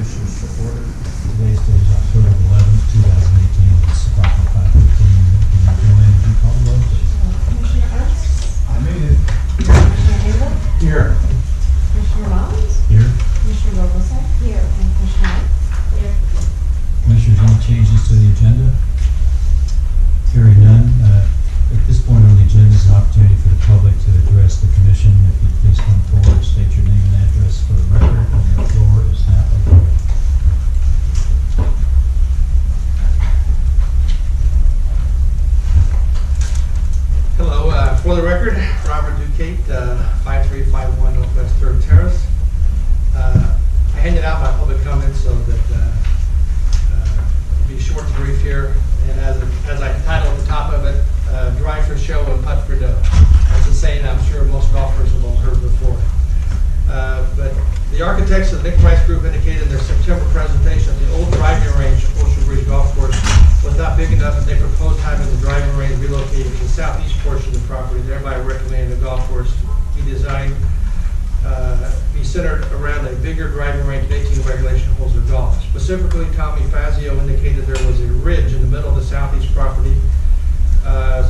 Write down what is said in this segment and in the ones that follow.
Commissioners to order. Today's date is October 11th, 2018. It's approximately 5:15. Can you go in and do call the roll, please? Commissioner Ernst? I made it. Commissioner Haywood? Here. Commissioner Mullins? Here. Commissioner Vogelsett? Here. And Commissioner White? Here. Commissioners, any changes to the agenda? Hearing none. At this point on the agenda is an opportunity for the public to address the commission. If you please come forward, state your name and address for the record, and the floor is now open. Hello, for the record, Robert Ducate, 5351 Northwest 3rd Terrace. I handed out my public comments so that it'll be short and brief here, and as I titled at the top of it, Drive for Show and Putt for Dough. That's a saying I'm sure most golfers have all heard before. But the architects of the Nick Price Group indicated in their September presentation that the old driving range at Ocean Bridge Golf Course was not big enough, and they proposed having the driving range relocated to the southeast portion of the property, thereby recommending the golf course be designed, be centered around a bigger driving range, 18 regulation holes of golf. Specifically, Tommy Fazio indicated there was a ridge in the middle of the southeast property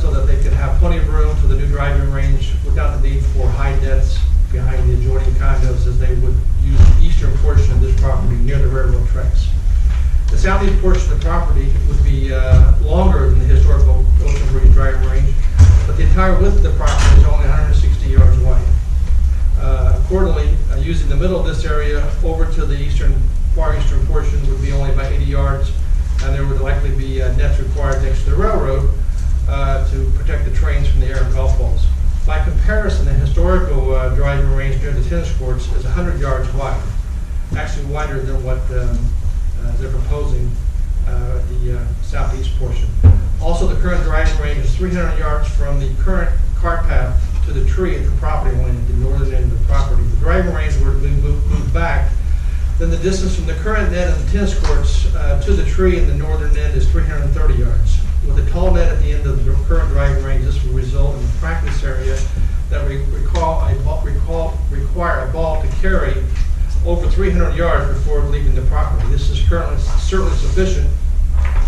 so that they could have plenty of room for the new driving range without the need for high debts behind the adjoining condos, as they would use the eastern portion of this property near the railroad tracks. The southeast portion of the property would be longer than the historical Ocean Bridge driving range, but the entire width of the property is only 160 yards wide. Accordingly, using the middle of this area over to the far eastern portion would be only about 80 yards, and there would likely be nets required next to the railroad to protect the trains from the air golf balls. By comparison, the historical driving range near the tennis courts is 100 yards wide, actually wider than what they're proposing the southeast portion. Also, the current driving range is 300 yards from the current cart path to the tree at the property line at the northern end of the property. If the driving range were to be moved back, then the distance from the current net of the tennis courts to the tree in the northern end is 330 yards. With a tall net at the end of the current driving range, this will result in a practice area that require a ball to carry over 300 yards before leaving the property. This is currently certainly sufficient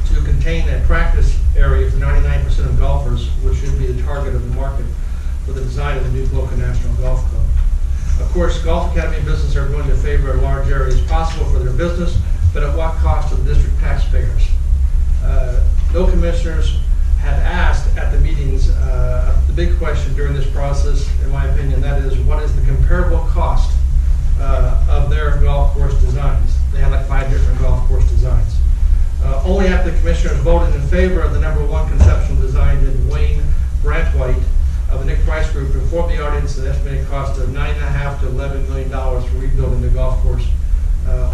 to contain a practice area for 99% of golfers, which should be the target of the market for the design of the new Boca National Golf Club. Of course, Golf Academy businesses are going to favor a large area as possible for their business, but at what cost to the district taxpayers? No commissioners had asked at the meetings the big question during this process, in my opinion, that is, what is the comparable cost of their golf course designs? They had like 5 different golf course designs. Only after the commissioners voted in favor of the #1 conceptual design did Wayne Brantwhite of the Nick Price Group inform the audience of the estimated cost of $9.5 to $11 million for rebuilding the golf course,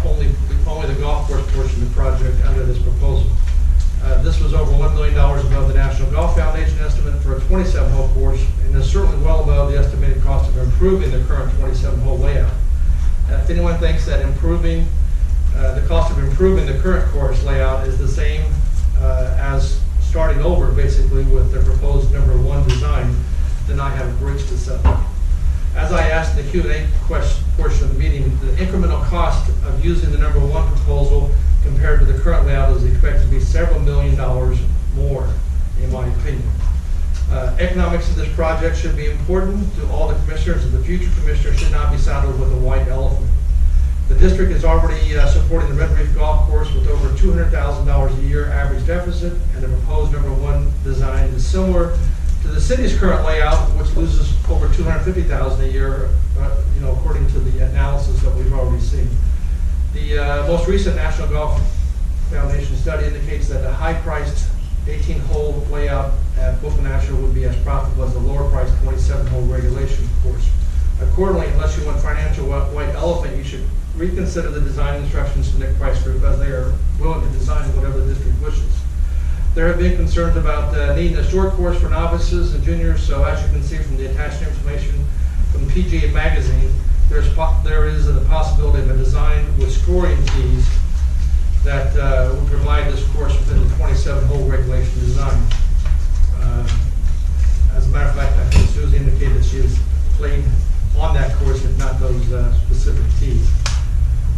only the golf course portion of the project under this proposal. This was over $1 million above the National Golf Foundation estimate for a 27-hole course, and is certainly well above the estimated cost of improving the current 27-hole layout. If anyone thinks that the cost of improving the current course layout is the same as starting over, basically, with the proposed #1 design, then I have a bridge to sell. As I asked in the Q&A portion of the meeting, the incremental cost of using the #1 proposal compared to the current layout is expected to be several $1 million more, in my opinion. Economics of this project should be important to all the commissioners, and the future commissioners should not be saddled with a white elephant. The district is already supporting the Red Reef Golf Course with over $200,000 a year average deficit, and the proposed #1 design is similar to the city's current layout, which loses over $250,000 a year, according to the analysis that we've already seen. The most recent National Golf Foundation study indicates that the high-priced 18-hole layout at Boca National would be as profitable as the lower-priced 27-hole regulation course. Accordingly, unless you want financial white elephant, you should reconsider the design instructions to Nick Price Group, as they are willing to design whatever the district wishes. There have been concerns about needing a short course for novices and juniors, so as you can see from the attached information from the PGA Magazine, there is the possibility of a design with scoring tees that would provide this course within the 27-hole regulation design. As a matter of fact, I think Susie indicated that she has played on that course, if not those specific tees.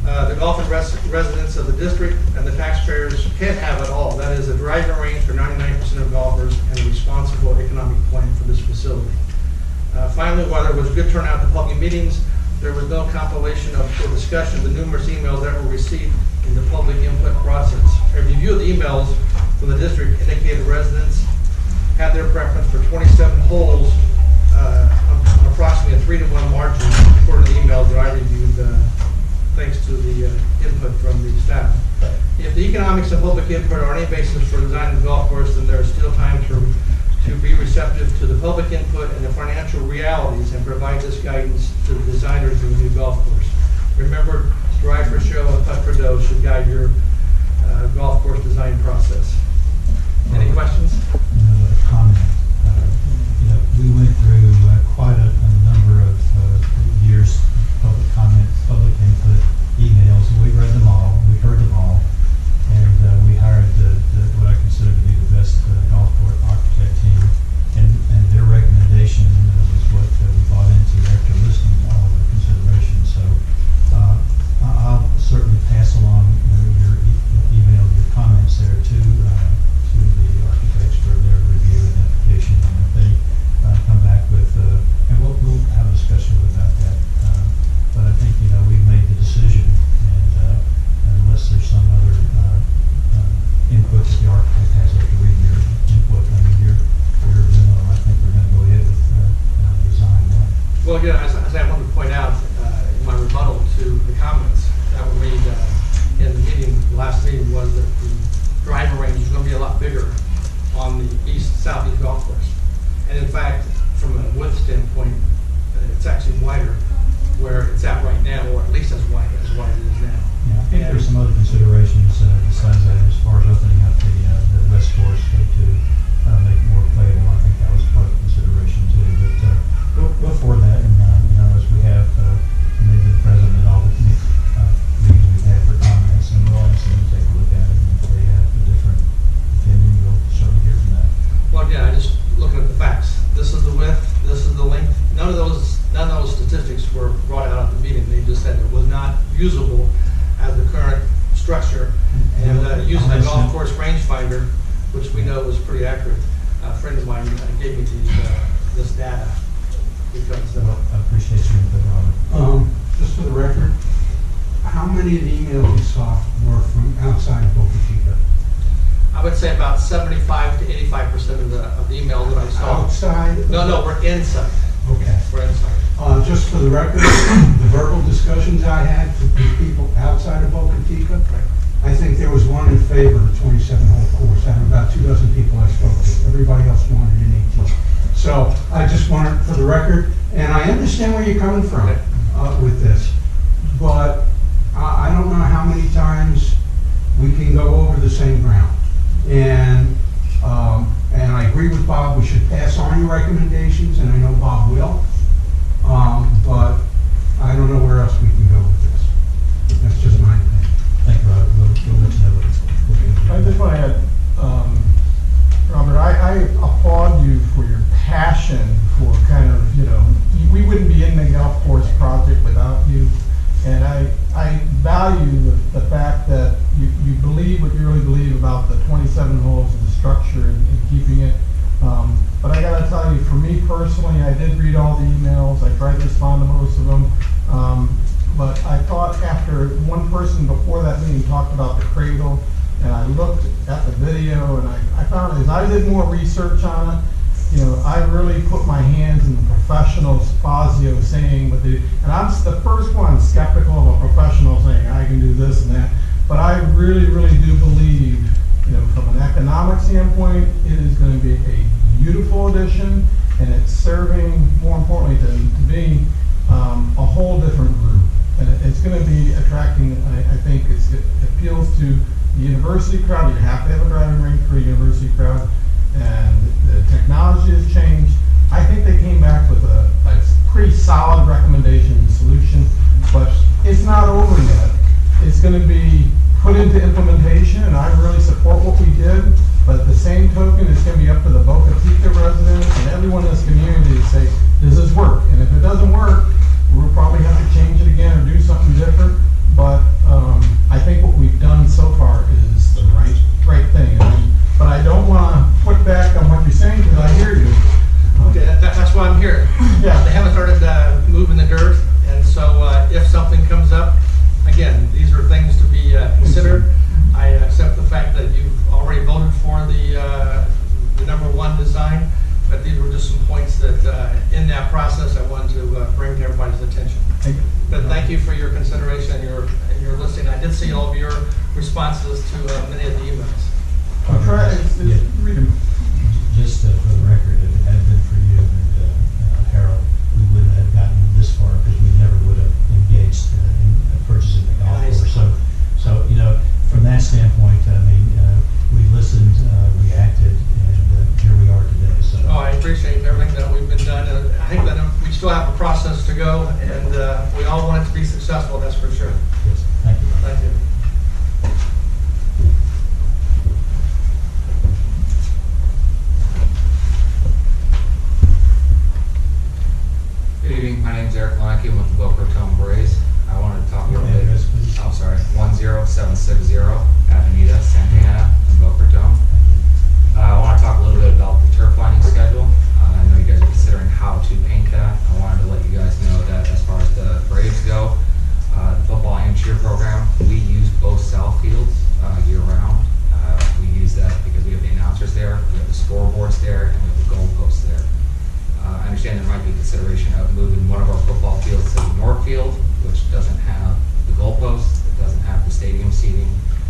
The golfing residents of the district and the taxpayers can have it all. That is a driving range for 99% of golfers and a responsible economic plan for this facility. Finally, while there was good turnout at the public meetings, there was no compilation or discussion of the numerous emails that were received in the public input process. A review of the emails from the district indicated residents had their preference for 27 holes on approximately a 3-to-1 margin according to the emails that I reviewed, thanks to the input from the staff. If the economics and public input are any basis for designing the golf course, then there is still time to be receptive to the public input and the financial realities and provide this guidance to the designers of the new golf course. Remember, drive for show and putt for dough should guide your golf course design process. Any questions? A comment. We went through quite a number of years, public comment, public input, emails, and we read them all, we heard them all, and we hired what I consider to be the best golf course architect team, and their recommendation was what we bought into after listening to all of the considerations. So I'll certainly pass along your email, your comments there to the architects for their review and application, and if they come back with, and we'll have a discussion about that. But I think, we've made the decision, and unless there's some other input that the architect has after reading your input, I mean, your memo, I think we're going to go ahead with design one. Well, yeah, as I wanted to point out in my rebuttal to the comments that were made in the meeting, the last meeting, was that the driving range is going to be a lot bigger on the southeast golf course. And in fact, from a width standpoint, it's actually wider where it's at right now, or at least as wide as it is now. Yeah, I think there's some other considerations besides that as far as opening up the west course to make it more playable. I think that was part of the consideration too. But we'll forward that, and as we have maybe the president and all the meetings we've had for comments, and we'll ask them to take a look at it. And if they have a different opinion, we'll certainly hear from that. Well, again, I just looking at the facts. This is the width. This is the length. None of those statistics were brought out at the meeting. They just said it was not usable as the current structure. And using the golf course rangefinder, which we know was pretty accurate. A friend of mine gave me this data because. I appreciate your input, Robert. Just for the record, how many of the emails you saw were from outside of Boca Chica? I would say about 75 to 85% of the emails that I saw. Outside? No, we're inside. Okay. We're inside. Just for the record, the verbal discussions I had with people outside of Boca Chica, I think there was one in favor of the 27-hole course out of about 2 dozen people I spoke to. Everybody else wanted an 18. So I just wanted, for the record, and I understand where you're coming from with this, but I don't know how many times we can go over the same ground. And I agree with Bob, we should pass on your recommendations, and I know Bob will. But I don't know where else we can go with this. That's just my opinion. Thank you, Robert. We'll let you know what it's. I just want to add, Robert, I applaud you for your passion for kind of, we wouldn't be in the golf course project without you. And I value the fact that you believe what you really believe about the 27 holes and the structure and keeping it. But I got to tell you, for me personally, I did read all the emails. I tried to respond to most of them. But I thought after one person before that meeting talked about the cradle, and I looked at the video, and I found as I did more research on it, I really put my hands in the professionals. Fazio saying and I'm the first one skeptical of a professional saying I can do this and that, but I really, really do believe, from an economic standpoint, it is going to be a beautiful addition, and it's serving, more importantly, to being a whole different group, and it's going to be attracting. I think it appeals to the university crowd. You have to have a driving range for a university crowd. And the technology has changed. I think they came back with a pretty solid recommendation and solution, but it's not over yet. It's going to be put into implementation, and I really support what we did, but at the same token, it's going to be up to the Boca Chica residents and everyone in this community to say, does this work? And if it doesn't work, we'll probably have to change it again or do something different, but thank you for your consideration and your listening. I did see all of your responses to many of the emails. I'm trying, Just for the record, if it had been for you and Harold, we wouldn't have gotten this far because we never would have engaged in purchasing the golf course. So, you know, from that standpoint, I mean, we listened, we acted, and here we are today, so. Oh, I appreciate everything that we've been done. I think that we still have a process to go, and we all want it to be successful, that's for sure. Yes, thank you. Thank you. Good evening, my name is Eric Loneke, I'm with the Boca Raton Braves. I wanted to talk a little bit. Address, please. I'm sorry, 10760 Avenida Santa Ana in Boca Raton. I want to talk a little bit about the turf lining schedule. I know you guys are considering how to paint that. I wanted to let you guys know that as far as the Braves go, the football and cheer program, we use both south fields year round. We use that because we have the announcers there, we have the scoreboards there, and we have the goalposts there. I understand there might be consideration of moving one of our football fields to the north field, which doesn't have the goalposts, it doesn't have the stadium seating,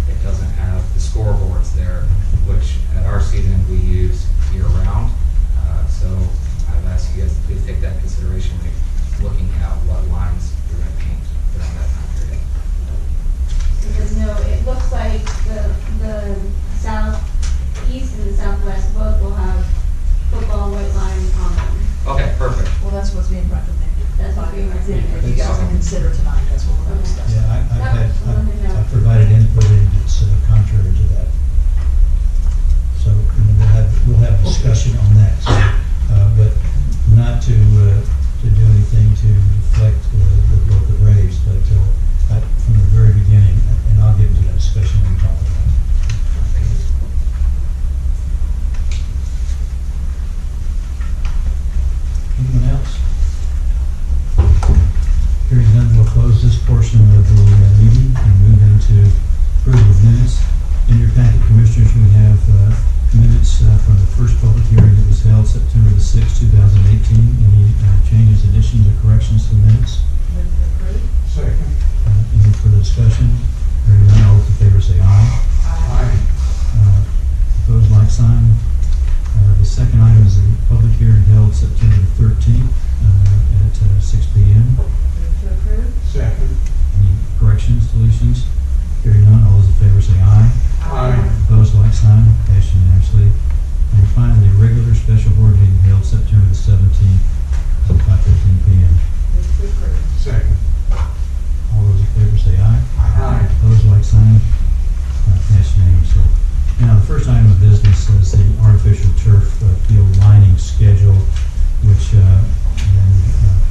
it doesn't have the scoreboards there, which at our season we use year round. So I've asked you guys to please take that into consideration when you're looking at what lines you're going to paint during that time period. Because no, it looks like the southeast and the southwest both will have football white lines on them. Okay, perfect. Well, that's what's being recommended. That's what's being recommended. If you guys can consider tonight, that's what we're going to discuss. Yeah, I've provided input and it's contrary to that. So, you know, we'll have discussion on that, so, but not to do anything to deflect the Braves, but from the very beginning, and I'll get into that discussion when we talk about it. Anyone else? Hearing none, we'll close this portion of the meeting and move into approval of minutes. In your packet, Commissioners, we have minutes from the first public hearing that was held September the 6th, 2018. Any changes, additions, or corrections to the minutes? Move to approve. Second. Any further discussion? Hearing none, all those in favor say aye. Aye. Opposed, like sign. The second item is a public hearing held September the 13th at 6 p.m. Move to approve. Second. Any corrections, deletions? Hearing none, all those in favor say aye. Aye. Opposed, like sign. Passed unanimously. And finally, a regular special board meeting held September the 17th at 5:15 p.m. Move to approve. Second. All those in favor say aye. Aye. Opposed, like sign. Passed unanimously. Now, the first item of business is the artificial turf field lining schedule, which then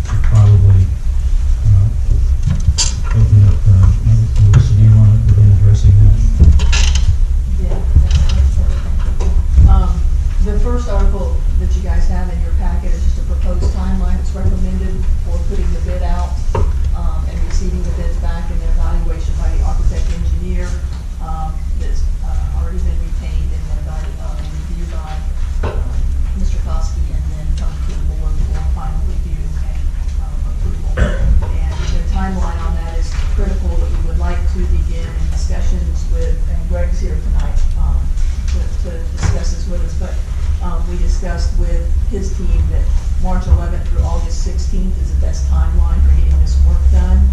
should probably open up. Melissa, do you want to begin addressing that? Yeah. The first article that you guys have in your packet is just a proposed timeline. It's recommended for putting the bid out and receiving the bids back and an evaluation by the architect engineer that's already been retained and then reviewed by Mr. Koski and then come to the board for final review and approval. And the timeline on that is critical that we would like to begin in discussions with, and Greg's here tonight to discuss this with us, but we discussed with his team that March 11th through August 16th is the best timeline for getting this work done.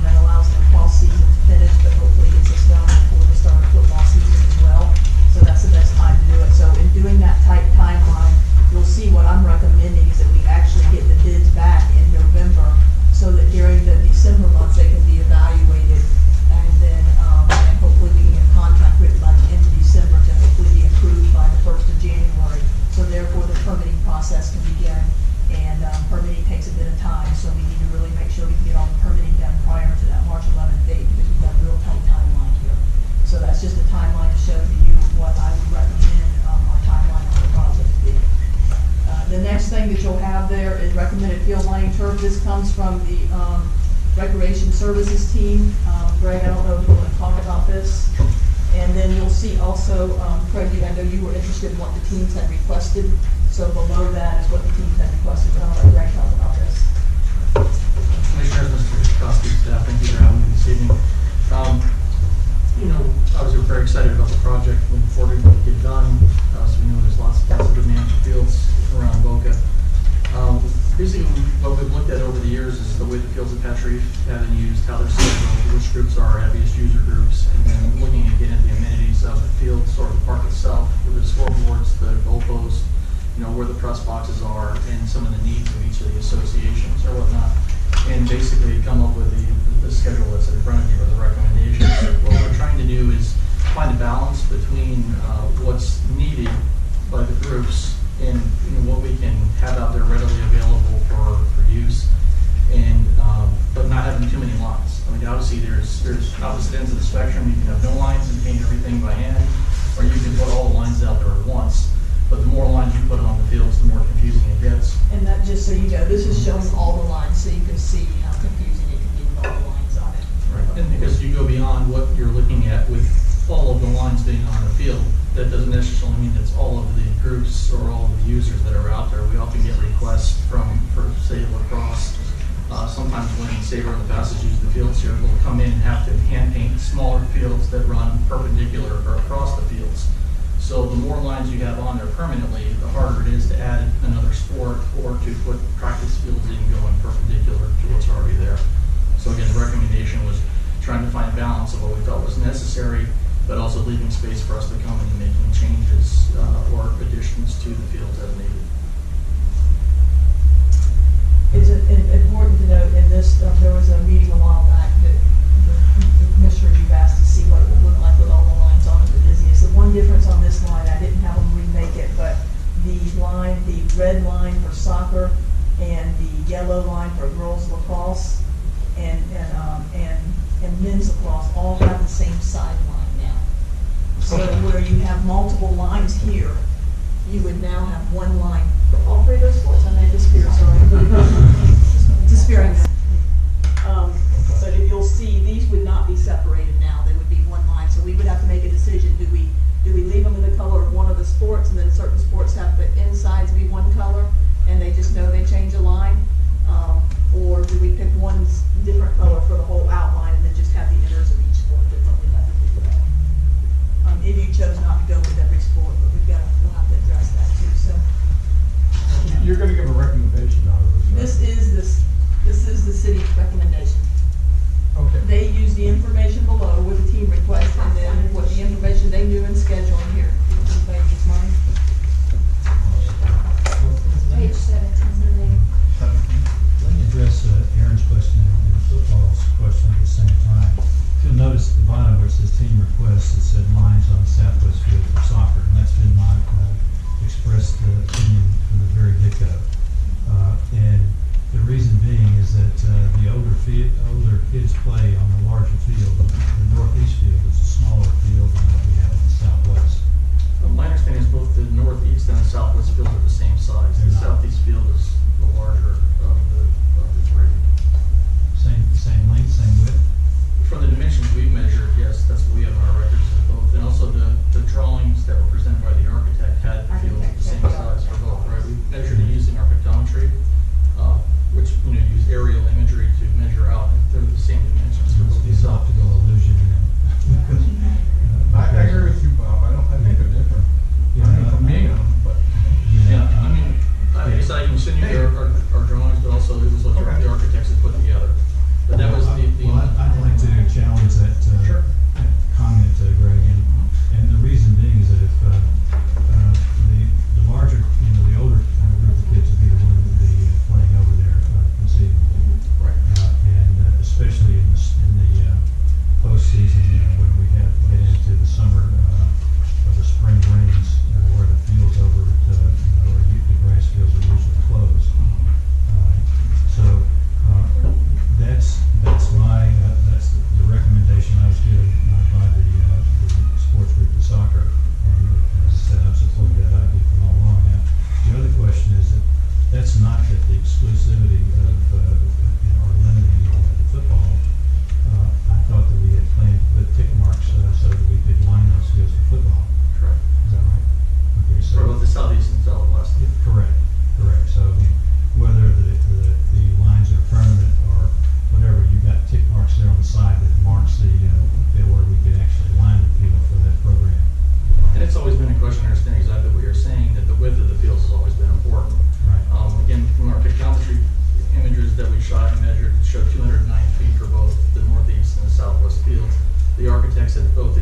That allows the fall season to finish, but hopefully gets us done before the start of football season as well. So that's the best time to do it. So in doing that tight timeline, you'll see what I'm recommending is that we actually get the bids back in November so that during the December months they can be evaluated and then and hopefully we can get a contract written by the end of December to hopefully be approved by the 1st of January. So therefore the permitting process can begin, and permitting takes a bit of time, so we need to really make sure we can get all the permitting done prior to that March 11th date because we've got a real tight timeline here. So that's just a timeline to show to you what I would recommend our timeline on the project to be. The next thing that you'll have there is recommended field lining turf. This comes from the Recreation Services team. Greg, I don't know if you want to talk about this. And then you'll see also, Craig, I know you were interested in what the teams had requested. So below that is what the teams had requested, but I'll let Greg talk about this. Commissioners, Mr. Kosky, staff, thank you for having me this evening. Obviously, we're very excited about the project moving forward to get done. So we know there's lots of demand for fields around Boca. Basically, what we've looked at over the years is the way the fields at Patrice have been used, how they're scheduled, which groups are our heaviest user groups, and then looking again at the amenities of the field, sort of the park itself, with the scoreboards, the goalposts, where the press boxes are, and some of the needs of each of the associations or whatnot. And basically come up with the schedule that's in front of you, or the recommendations. What we're trying to do is find a balance between what's needed by the groups and what we can have out there readily available for use, and but not having too many lines. I mean, obviously there's opposite ends of the spectrum. You can have no lines and paint everything by hand, or you can put all the lines out there at once. But the more lines you put on the fields, the more confusing it gets. And that, just so you know, this is showing all the lines, so you can see how confusing it can be with all the lines on it. Right. And because you go beyond what you're looking at with all of the lines being on the field, that doesn't necessarily mean it's all of the groups or all of the users that are out there. We often get requests for say, lacrosse. Sometimes when Sabre and the Passage use the fields here, we'll come in and have to hand paint smaller fields that run perpendicular or across the fields. So the more lines you have on there permanently, the harder it is to add another sport or to put practice fields in going perpendicular to what's already there. So again, the recommendation was trying to find balance of what we felt was necessary, but also leaving space for us to come in and making changes or additions to the fields as needed. It's important to note in this, there was a meeting a while back that the commissioner, you asked to see what it would look like with all the lines on it, the dizziest. The one difference on this line, I didn't have them remake it, but the red line for soccer and the yellow line for girls lacrosse and men's lacrosse all have the same sideline now. So where you have multiple lines here, you would now have one line for all three of those sports. I made this fear, sorry. Disappearing. But if you'll see, these would not be separated now. They would be one line. So we would have to make a decision. Do we leave them in the color of one of the sports, and then certain sports have the insides be one color, and they just know they change a line? Or do we pick one different color for the whole outline and then just have the inners of each sport different? We'd have to figure out. If you chose not to go with every sport, but we'll have to address that too. So You're gonna give a recommendation out of this, right? this is the city's recommendation. Okay. They use the information below with the team request, and then what the information they knew in scheduling here. Anybody use mine? Page 17. Let me address Aaron's question and football's question at the same time. You'll notice at the bottom where it says team requests, it said lines on the southwest field for soccer, and that's been my expressed opinion from the very get-go. And the reason being is that the older kids play on the larger field. The northeast field is a smaller field than what we have in the southwest. My understanding is both the northeast and the southwest field are the same size. The southeast field is the larger of the three. Same length, same width. For the dimensions we've measured, yes, that's what we have in our records, that both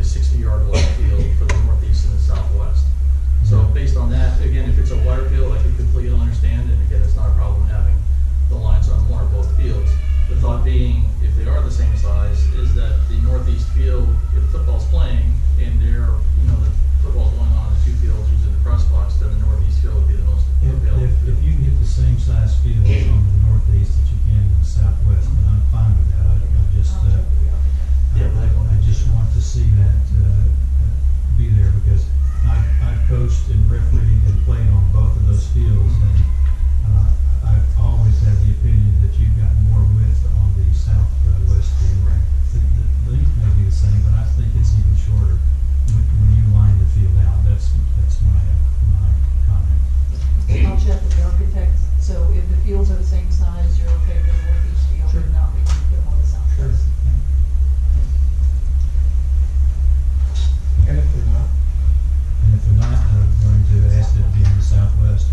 a 60-yard wide field for the northeast and the southwest. So based on that, again, if it's a wider field, I could completely understand, and again, it's not a problem having the lines on one or both fields. The thought being, if they are the same size, is that the northeast field, if football's playing and the football's going on in the two fields using the press box, then the northeast field would be the most available. If you can get the same size field on the northeast that you can in the southwest, then I'm fine with that. I just want to see that, be there because I've coached and refereed and played on both of those fields, and I've always had the opinion that you've got more width on the southwest field. The length may be the same, but I think it's even shorter when you line the field out. That's my comment. I'll check with the architect, so if the fields are the same size, you're okay with the northeast field, Sure. and not we can put them on the southwest. And if they're not, And if they're not, I'm going to ask it to be on the southwest.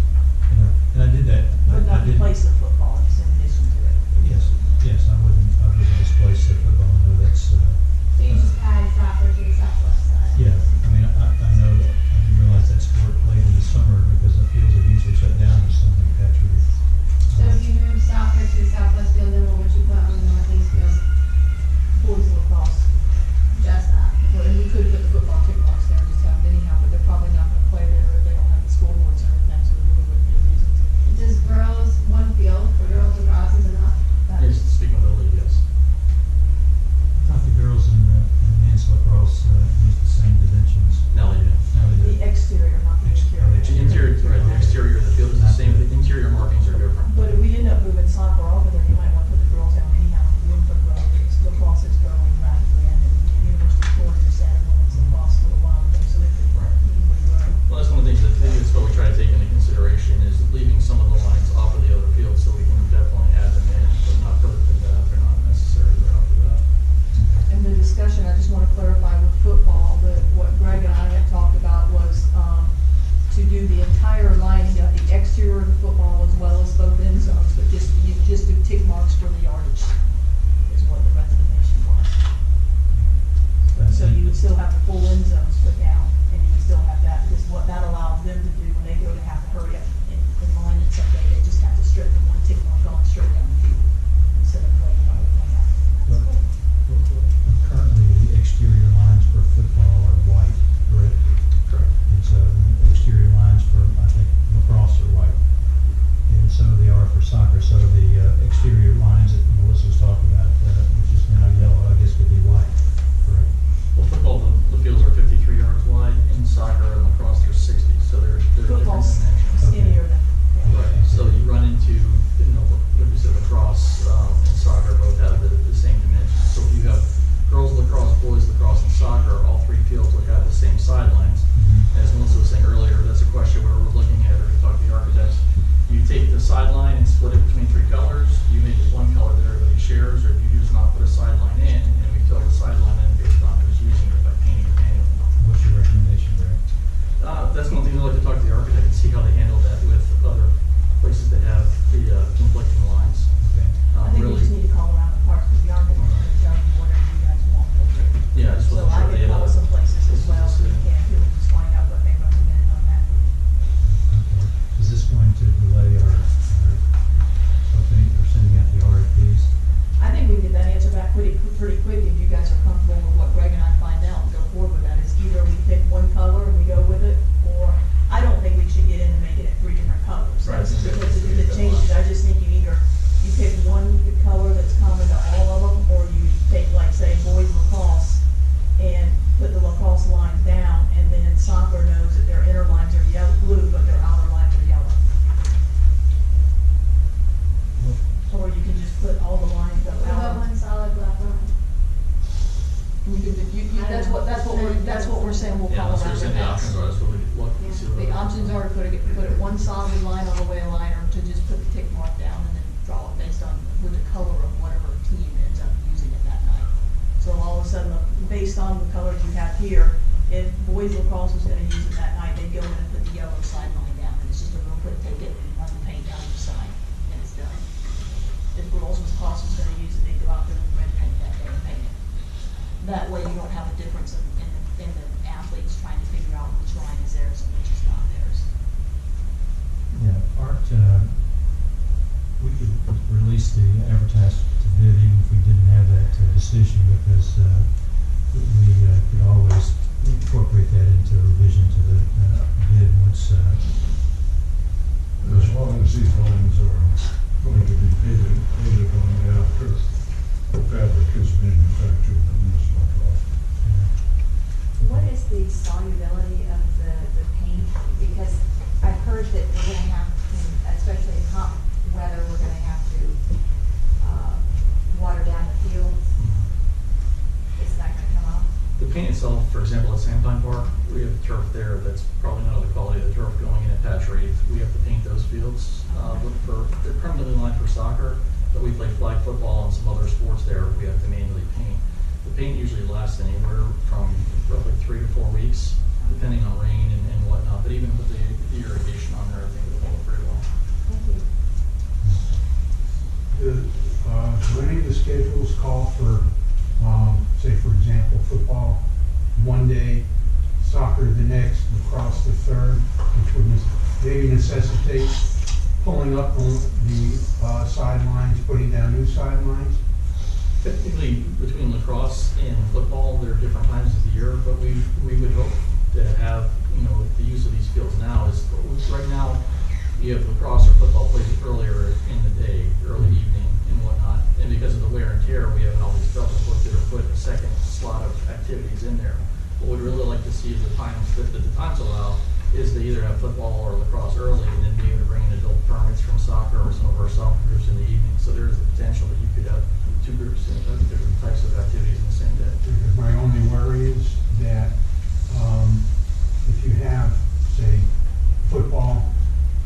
And I did that. But I not did. replace the football, it's in addition to it. Yes, I wouldn't displace the football. I know that's, So you just add soccer to the southwest side? yeah, I mean, I know, I didn't realize that sport played in the summer because the fields are usually shut down in the summer, Patrick. So if you move soccer to the southwest field, then what would you put on the northeast field? Boys lacrosse, Just that? well, and we could put the football tick marks there, just have them anyhow, but they're probably not gonna play there if they don't have the scoreboards and everything, so there really wouldn't be a reason to. Does girls, one field for girls lacrosse is enough? Yes, speaking of the league, yes. I thought the girls in men's lacrosse use the same dimensions. Now they do. Now they do. The exterior, not the interior. The interior, right, the exterior of the field is the same, the interior markings are different. But if we end up moving soccer over there, you might want to put the girls down anyhow, if you put lacrosse is growing rapidly, and then the University of Florida just added women's lacrosse a little while ago, so they could Right. easily grow. Well, that's one of the things that's what we try to take into consideration is leaving some of the lines off of the other fields so we can definitely add them in, but not further than that, they're not necessarily right off the bat. In the discussion, I just want to clarify with football, that what Greg and I had talked about was, to do the entire line, you know, the exterior of the football as well as both end zones, but you just do tick marks for the yardage, is what the recommendation was. So you would still have the full end zones put down, and you would still have that, because what that allows them to do when they go to have to hurry up and line it someday, they just have to strip the one tick mark on straight down the field, instead of waiting on it. Currently, the exterior lines for football are white, correct? Correct. And so the exterior lines for, I think, lacrosse are white. And so they are for soccer. So the exterior lines that Melissa was talking about, which is now yellow, I guess could be white, correct? Well, football, the fields are 53 yards wide, in soccer and lacrosse, they're 60, so they're different Football's dimensions. skinnier than. Right, so you run into, like we said, lacrosse and soccer both have the same dimensions. So if you have girls lacrosse, boys lacrosse, and soccer, all three fields would have the same sidelines. As Melissa was saying earlier, that's a question where we're looking at, or we talk to the architects. You take the sideline and split it between three colors, you make it one color that everybody shares, or you just not put a sideline in, and we fill the sideline in based on who's using it by painting it manually. What's your recommendation, Greg? That's one thing I'd like to talk to the architect and see how they handle that with other places that have the conflicting lines. Okay. I think we Really, just need to call around the parks, because the architect's gonna tell you whatever you guys want. yeah, I just So wasn't I sure they can had call other some places as places well, to so sit. we can, just find out what they recommend on that. Okay. Is this going to delay our opening or sending out the RFPs? I think we can get that answer back pretty quick if you guys are comfortable with what Greg and I find out and go forward with that. It's either we pick one color and we go with it, or I don't think we should get in and make it at three different colors. Right. That's because if it changes, I just think you either, you pick one color that's common to all of them, or you take, like, say, boys lacrosse and put the lacrosse lines down, and then soccer knows that their inner lines are yellow, blue, but their outer lines are yellow. Or you can just put all the lines go What about out. one solid black line? You could, that's what we're saying, we'll Yeah, call that's what around you're saying, the the house. options are, that's what we look and see what. The options are to put it one solid line on the way line, or to just put the tick mark down and then draw it based on, with the color of whatever team ends up using it that night. So all of a sudden, based on the colors you have here, if boys lacrosse was gonna use it that night, they'd go in and put the yellow sideline down, and it's just a real quick, take it and run the paint down the side, and it's done. If girls lacrosse was gonna use it, they'd go out there and red paint that day and paint it. That way you don't have a difference in and the athletes trying to figure out which line is theirs and which is not theirs. Yeah, Art, we could release the advertised to bid even if we didn't have that decision, because we could always incorporate that into a revision to the bid once. As long as these lines are going to be painted on after the fabric is manufactured in this lacrosse. What is the solubility of the paint? Because I've heard that we're gonna have, especially in hot weather, we're gonna have to, water down the fields. It's not gonna come off? The paint itself, for example, at Sandpine Park, we have turf there that's probably not of the quality of the turf going in at Patch Reef. We have to paint those fields. They're permanently lined for soccer, but we play flag football and some other sports there, we have to manually paint. The paint usually lasts anywhere from roughly 3 to 4 weeks, depending on rain and whatnot. But even with the irrigation on there, I think it'll hold pretty well. Thank you. Do any of the schedules call for, say for example, football one day, soccer the next, lacrosse the third, which would maybe necessitate pulling up on the sidelines, putting down new sidelines? Typically, between lacrosse and football, there are different times of the year, but we would hope to have, the use of these fields now is, right now, you have lacrosse or football played earlier in the day, early evening and whatnot. And because of the wear and tear, we haven't always felt it worth it or put a second slot of activities in there. What we'd really like to see is the times allow is to either have football or lacrosse early and then be able to bring in adult permits from soccer or some of our soccer groups in the evening. So there is the potential that you could have two groups in different types of activities in the same day. Because my only worry is that if you have, say, football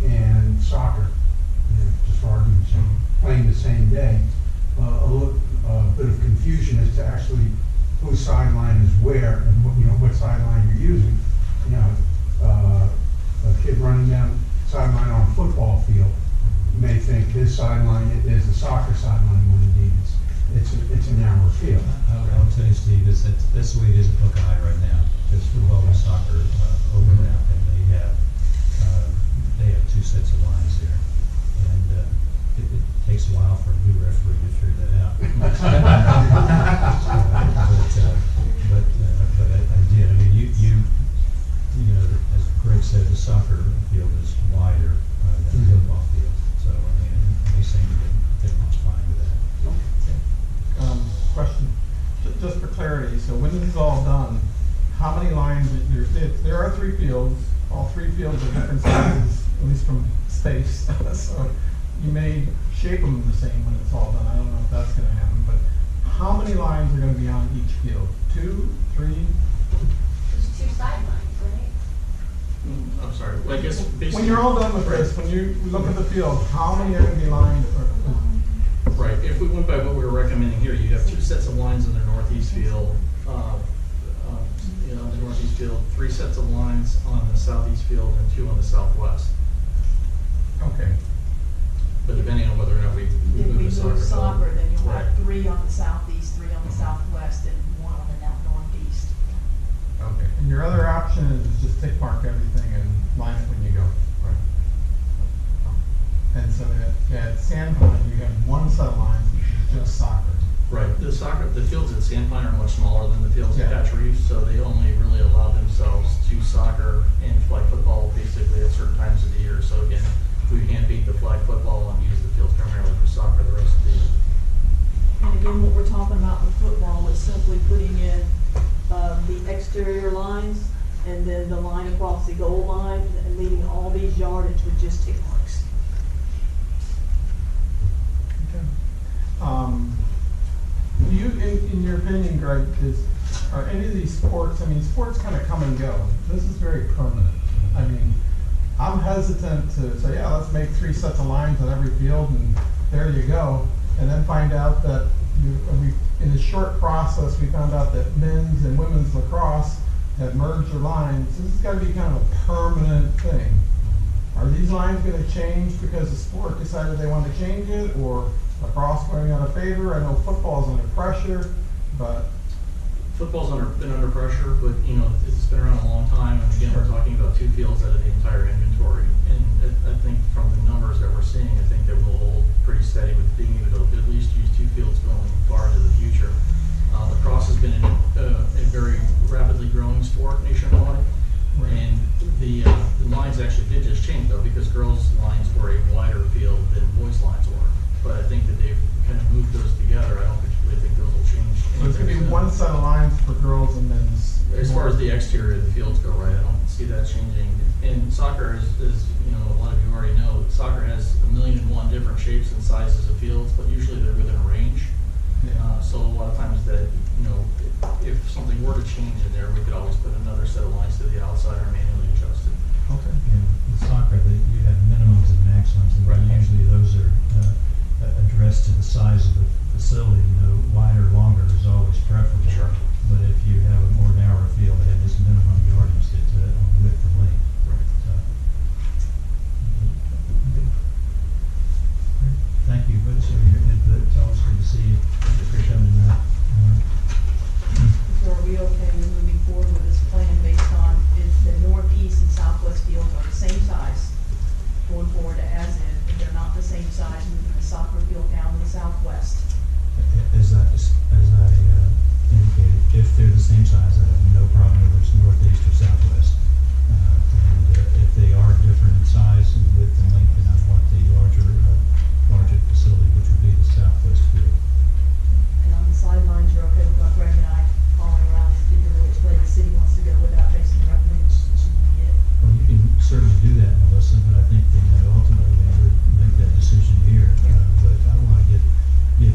and soccer, just for argument's sake, playing the same day, a bit of confusion as to actually whose sideline is where and what sideline you're using. A kid running down sideline on a football field may think his sideline is the soccer sideline when indeed it's a narrow field. I'll tell you, Steve, that's the way it is at Buckeye right now. Because football and soccer overlap, and they have two sets of lines there. And it takes a while for a new referee to figure that out. But I did. I mean, you know, as Greg said, the soccer field is wider than the football field. So, I mean, they seem to get along fine with that. Question, just for clarity, so when this is all done, how many lines, there are 3 fields, all 3 fields are different sizes, at least from space, so you may shape them the same when it's all done. I don't know if that's gonna happen, but how many lines are gonna be on each field? 2, 3? There's 2 sidelines, right? I'm sorry, well, I guess basically. When you're all done with this, when you look at the field, how many are gonna be lined? Right, if we went by what we were recommending here, you have 2 sets of lines in the northeast field, the northeast field, 3 sets of lines on the southeast field, and 2 on the southwest. Okay. But depending on whether or not we If we move the soccer. move soccer, then you'll Right. have 3 on the southeast, 3 on the southwest, and 1 on the northeast. Okay, and your other option is just tick mark everything and line it when you go. Right. And so at Sandpine, you have 1 set of lines, which is just soccer. Right, the fields at Sandpine are much smaller than the fields at Yeah. Patch Reef, so they only really allow themselves to soccer and flag football basically at certain times of the year. So again, we can't beat the flag football and use the fields primarily for soccer the rest of the year. And again, what we're talking about with football is simply putting in the exterior lines and then the line across the goal line and leaving all these yardage with just tick marks. Do you, in your opinion, Greg, are any of these sports, sports kind of come and go. This is very permanent. I mean, I'm hesitant to say, yeah, let's make 3 sets of lines on every field and there you go. And then find out that in a short process, we found out that men's and women's lacrosse had merged their lines. This has got to be kind of a permanent thing. Are these lines going to change because the sport decided they want to change it, or lacrosse going out of favor? I know football's under pressure, but football's been under pressure, but, you know, it's been around a long time, and again, we're talking about 2 fields out of the entire inventory. And I think from the numbers that we're seeing, I think that we'll hold pretty steady with being able to at least use 2 fields going far into the future. Lacrosse has been a very rapidly growing sport nationwide. Right. And the lines actually did just change though, because girls' lines were a wider field than boys' lines were. But I think that they've kind of moved those together. I don't particularly think those will change. So it's gonna be anything. one set of lines for girls and then. As far as the exterior of the fields go, right, I don't see that changing. And soccer is, you know, a lot of you already know, soccer has 1,000,001 different shapes and sizes of fields, but usually they're within a range. So a lot of times that, you know, if something were to change in there, we could always put another set of lines to the outside or manually adjust it. Okay. And with soccer, you have minimums and maximums, and Right. usually those are addressed to the size of the facility. You know, wider, longer is always preferable. Sure. But if you have a more narrow field, they have this minimum yardage that on width and length. Right. So, okay. Great. Thank you, Butch, for your input. It's always good to see you. Thank you for coming out. So are we okay with moving forward with this plan based on if the northeast and southwest fields are the same size going forward as is, if they're not the same size, moving the soccer field down to the southwest? As I indicated, if they're the same size, I have no problem whether it's northeast or southwest. And if they are different in size and width and length, then I want the larger facility, which would be the southwest field. And on the sidelines, you're okay with Greg and I following around and figuring which way the city wants to go without basing the recommendations we get? Well, you can certainly do that, Melissa, but I think that ultimately we would make that decision here. But I want to get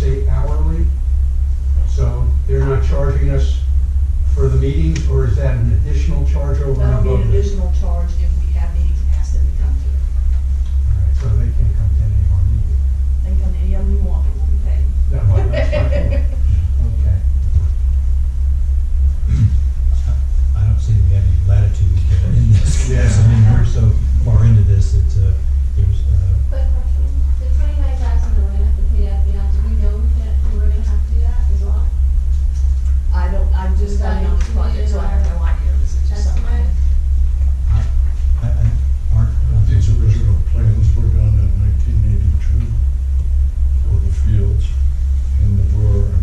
say hourly? So they're not charging us for the meetings, or is that an additional charge over and That'll above? be an that? additional charge if we have meetings and ask them to come to it. All right, so they can't come to any of our meetings. They can come to any of them you want, but we'll be paid. That's fine. Okay. I don't see we have any latitude in this. Yeah. I mean, we're so far into this, it's, there's, Quick question, the 29,000 that we're gonna have to pay out, do we know we were gonna have to do that as well? I just got in on this project, so I have no idea. This is just something. Art, These original plans were done in 1982 for the fields, and there were a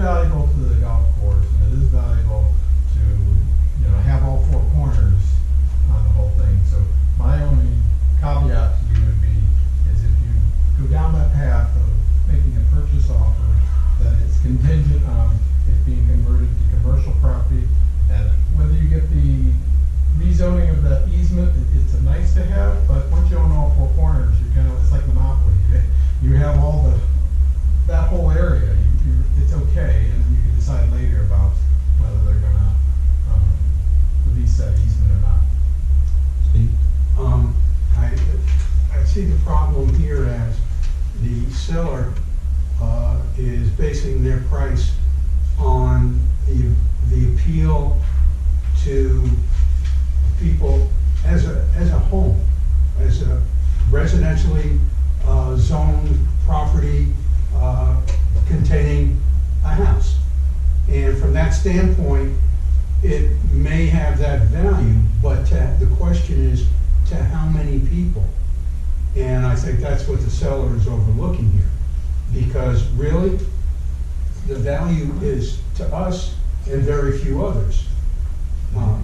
valuable to the golf course, and it is valuable to, you know, have all four corners on the whole thing. So my only caveat to you would be, is if you go down that path of making a purchase offer, that it's contingent on it being converted to commercial property, and whether you get the rezoning of that easement, it's a nice to have, but once you own all four corners, you kind of, it's like Monopoly. You have all that whole area, it's okay, and you can decide later about whether they're gonna, release that easement or not. Steve? I see the problem here as the seller is basing their price on the appeal to people as a home, as a residentially zoned property containing a house. And from that standpoint, it may have that value, but the question is to how many people? And I think that's what the seller is overlooking here. Because really, the value is to us and very few others. The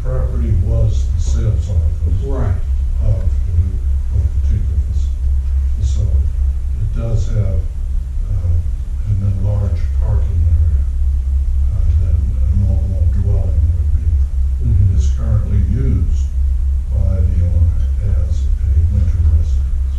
property was the sales office Right. of the particular facility. It does have an enlarged parking area than a normal dwelling would be. Mhm. It is currently used by the owner as a winter residence.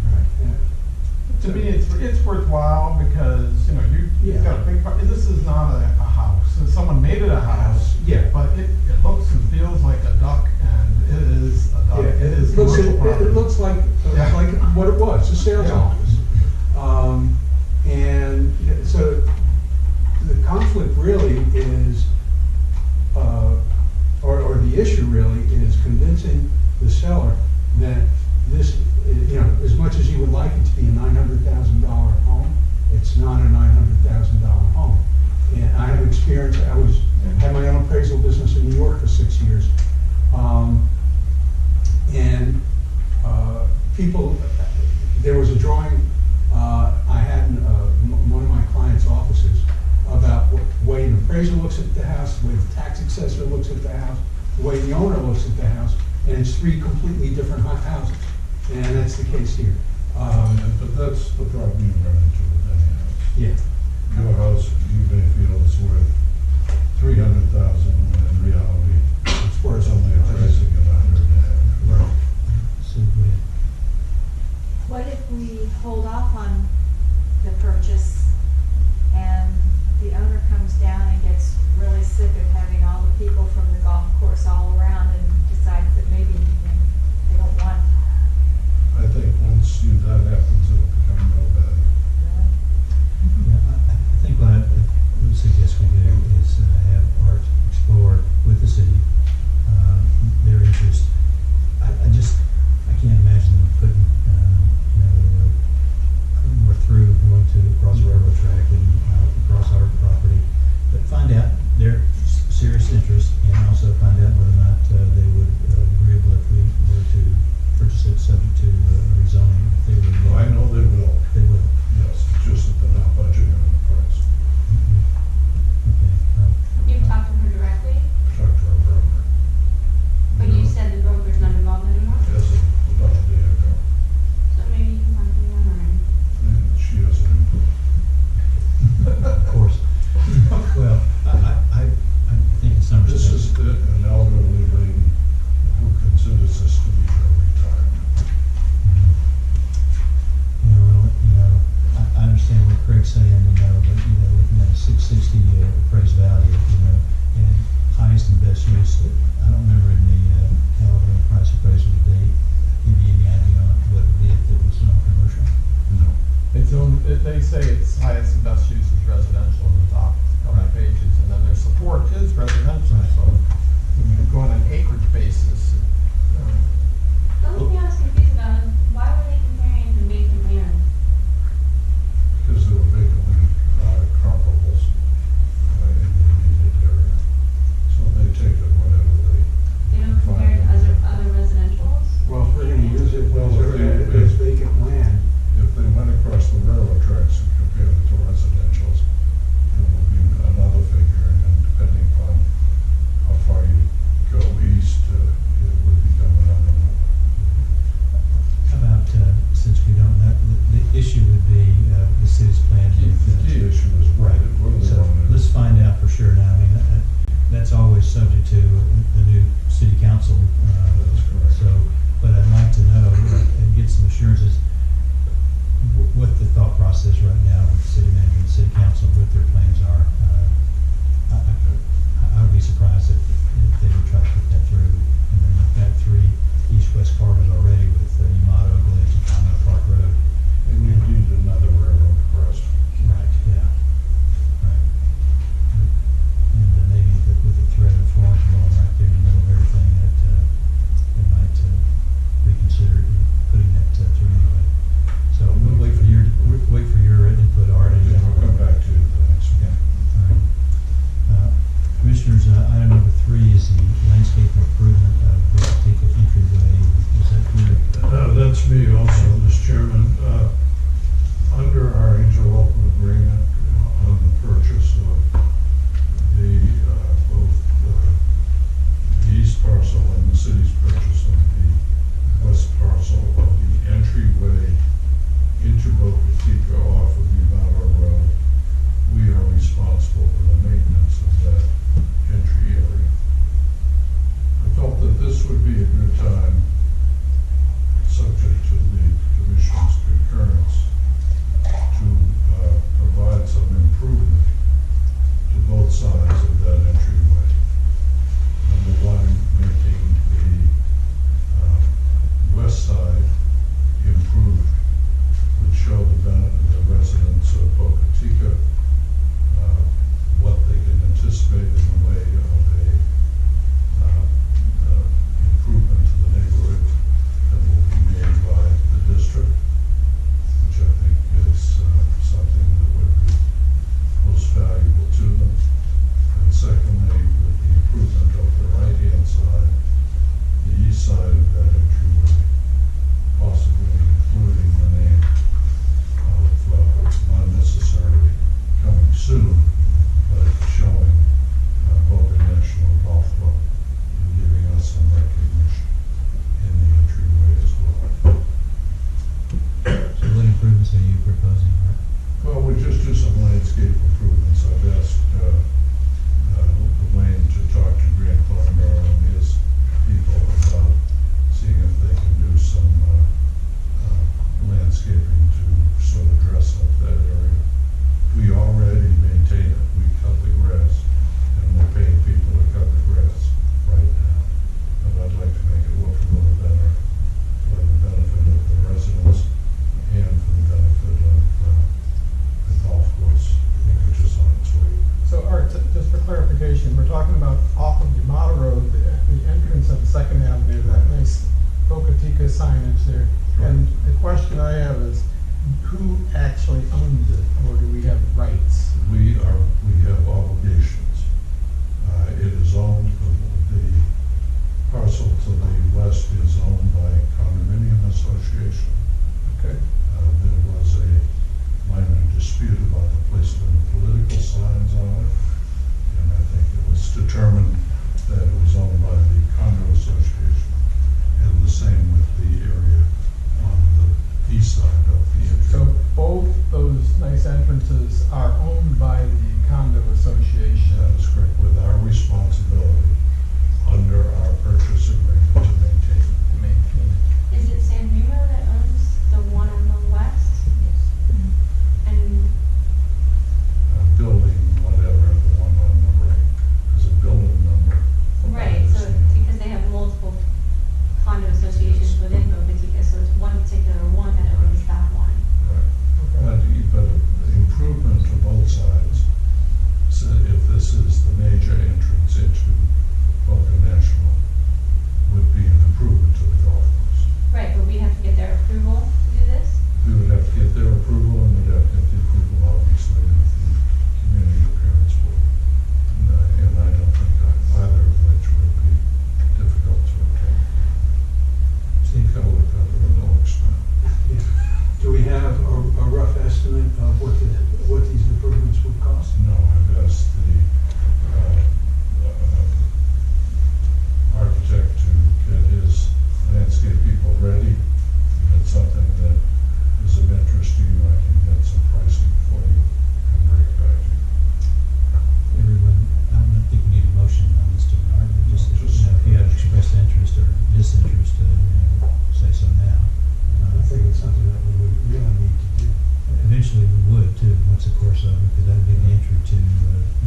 Right. To me, it's worthwhile because, you know, you've got a big, this is not a house. So someone made it a house. Yeah. But it looks and feels like a duck, and it is a duck. Yeah, It is it looks, commercial property. it looks like what it was, a sales Yeah. office. And so the conflict really is, or the issue really is convincing the seller that this, you know, as much as you would like it to be a $900,000 home, it's not a $900,000 home. And I have experience, had my own appraisal business in New York for 6 years. And people, there was a drawing I had in one of my clients' offices about the way an appraiser looks at the house, the way the tax assessor looks at the house, the way the owner looks at the house, and it's three completely different houses. And that's the case here. But that's the problem you run into with any house. Yeah. Your house, you may feel is worth $300,000, when in reality, It's worth it's only appraising at $100,500. Right. So, go ahead. What if we hold off on the purchase and the owner comes down and gets really sick of having all the people from the golf course all around and decides that maybe they don't want. I think once that happens, it'll become no value. to a new city council. That's correct. So, but I'd like to know and get some assurances what the thought process right now with the city manager and the city council, what their plans are. I would be surprised if they would try to put that through. And then we've got 3 east-west corridors already with Yamato, Glades, and Conneaut Park Road. And we need another railroad crossing. Right, yeah. Right. And maybe with the thread of Florence rolling right there in the middle of everything, that they might reconsider putting that through anyway. So we'll wait for your input, Art. And then we'll come back to the next one. All right. Commissioners, item number 3 is the landscape improvement of the Tika entryway. Is that correct? That's me also, Mr. Chairman. Under our interlocal agreement on the purchase of the, both the east parcel and the city's purchase of the west parcel of the entryway into Boca Chica off of Yamato Road, we are responsible for the maintenance of that entry area. I felt that this would be a good time, subject to the commission's concurrence, to provide some improvement to both sides of that entryway. Number one, making the west side improved would show the residents of Boca Chica what they can anticipate in the way of a improvement to the neighborhood that will be made by the district, which I think is something that would be most valuable to them. And secondly, with the improvement of the right-hand side, the east side of that entryway, possibly including the name of not necessarily coming soon, but showing Boca National Golf Club and giving us some recognition in the entryway as well. So what improvements are you proposing, Art? Well, we just do some landscape improvements. I've asked Wayne to talk to Grant Thornborough and his people about seeing if they can do some landscaping to sort of dress up that area. We already maintain it. We cut the grass, and we're paying people to cut the grass right now. But I'd like to make it look a little better for the benefit of the residents and for the benefit of the golf course, which is on its way. So, Art, just for clarification, we're talking about off of Yamato Road, the entrance of Second Avenue, that nice Boca Chica signage there. And the question I have is, who actually owns it, or do we have rights? We have obligations. It is owned, the parcel to the west is owned by a condominium association. Okay. There was a minor dispute about the placement of political signs on it, and I think it was determined that it was owned by the condo association, and the same with the area on the east side of the So entryway. both those nice entrances are owned by the condo association. That is correct, with our responsibility under our purchase agreement to maintain. To maintain. Is it San Remo that owns the one on the west? And Building, whatever, the one on the right, is a building number. right, so because they have multiple condo associations within Boca Chica, so it's one particular one that owns that so, because that'd be the entry to,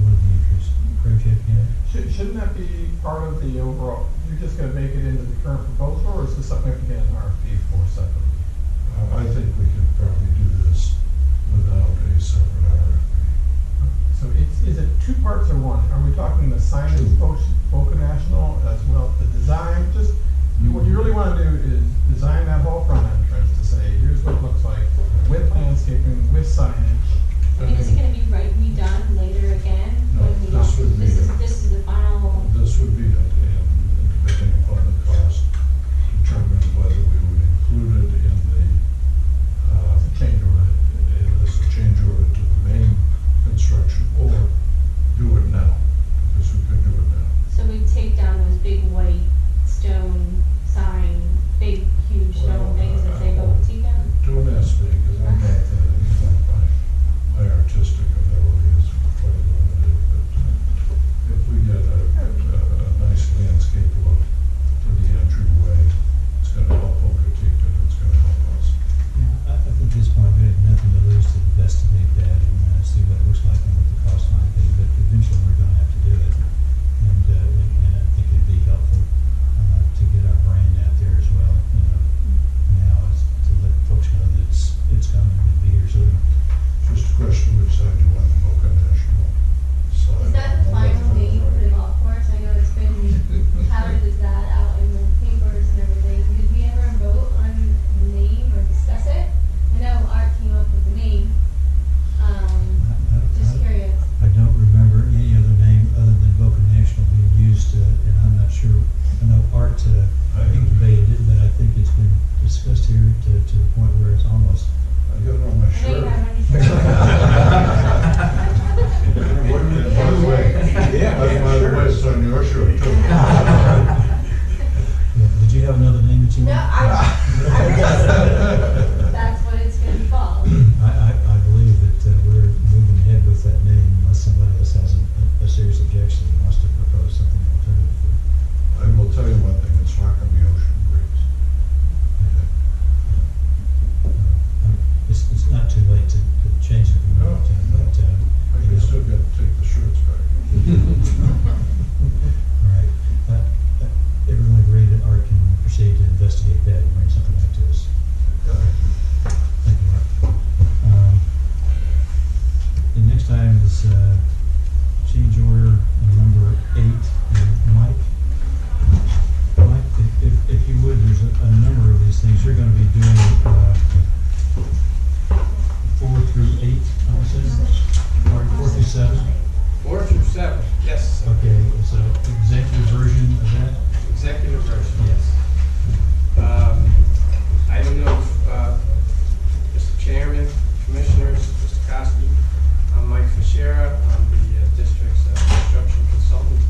one of the entries. Craig, you have any? Shouldn't that be part of the overall, you're just gonna make it into the current proposal, or is this something we have to get an RFP for separately? I think we could probably do this without a separate RFP. So is it two parts or one? Are we talking the signage, Boca National, as well as the design? Just, what you really wanna do is design that whole front entrance to say, here's what it looks like with landscaping, with signage. I mean, is it gonna be redone later again? No, when we this all- would be This it. is the final, This would be it, and depending upon the cost, determine whether we would include it in the, Change order. as a change order to the main construction, or do it now, because we could do it now. so we take down those big white stone sign, big huge stone things that say Boca Chica? Don't ask me, because I'm not, my artistic ability is quite limited, but if we get a nice landscape look to the entryway, it's gonna help Boca Chica, and it's gonna help us. I think at this point, we have nothing to lose to investigate that and see what it looks like and what the cost might be, but eventually we're gonna have to do it. And I think it'd be helpful, to get our brand out there as well, now is to let folks know that it's coming, it'll be here soon. Just a question which side you want, the Boca National side. Is that the final name for the golf course? I know it's been touted as that out in the papers and everything. Did we ever vote on the name or discuss it? I know Art came up with the name. Just curious. I don't remember any other name other than Boca National being used, and I'm not sure, I know Art, incubated it, but I think it's been discussed here to the point where it's almost. I got it on my I know shirt. you have anything. By the way, by the way, it's on your shirt too. Did you have another name that you No, wanted? that's what it's gonna be called. I believe that we're moving ahead with that name unless somebody else has a serious objection and wants to propose something alternative. I will tell you one thing, it's not gonna be Ocean Breeze. It's not too late to change it if we No, want to, no. but, I can still get, take the shirts back. all right. Everyone agree that Art can proceed to investigate that and bring something back to us? Thank you, Art. The next item is change order number 8. Mike? Mike, if you would, there's a number of these things. You're going to be doing 4 through 8, I'm assuming? Or 4 through 7? 4 through 7, yes. Okay, so executive version of that? Executive version. Yes. Item number, Mr. Chairman, Commissioners, Mr. Kosky, I'm Mike Fischera, I'm the district's construction consultant.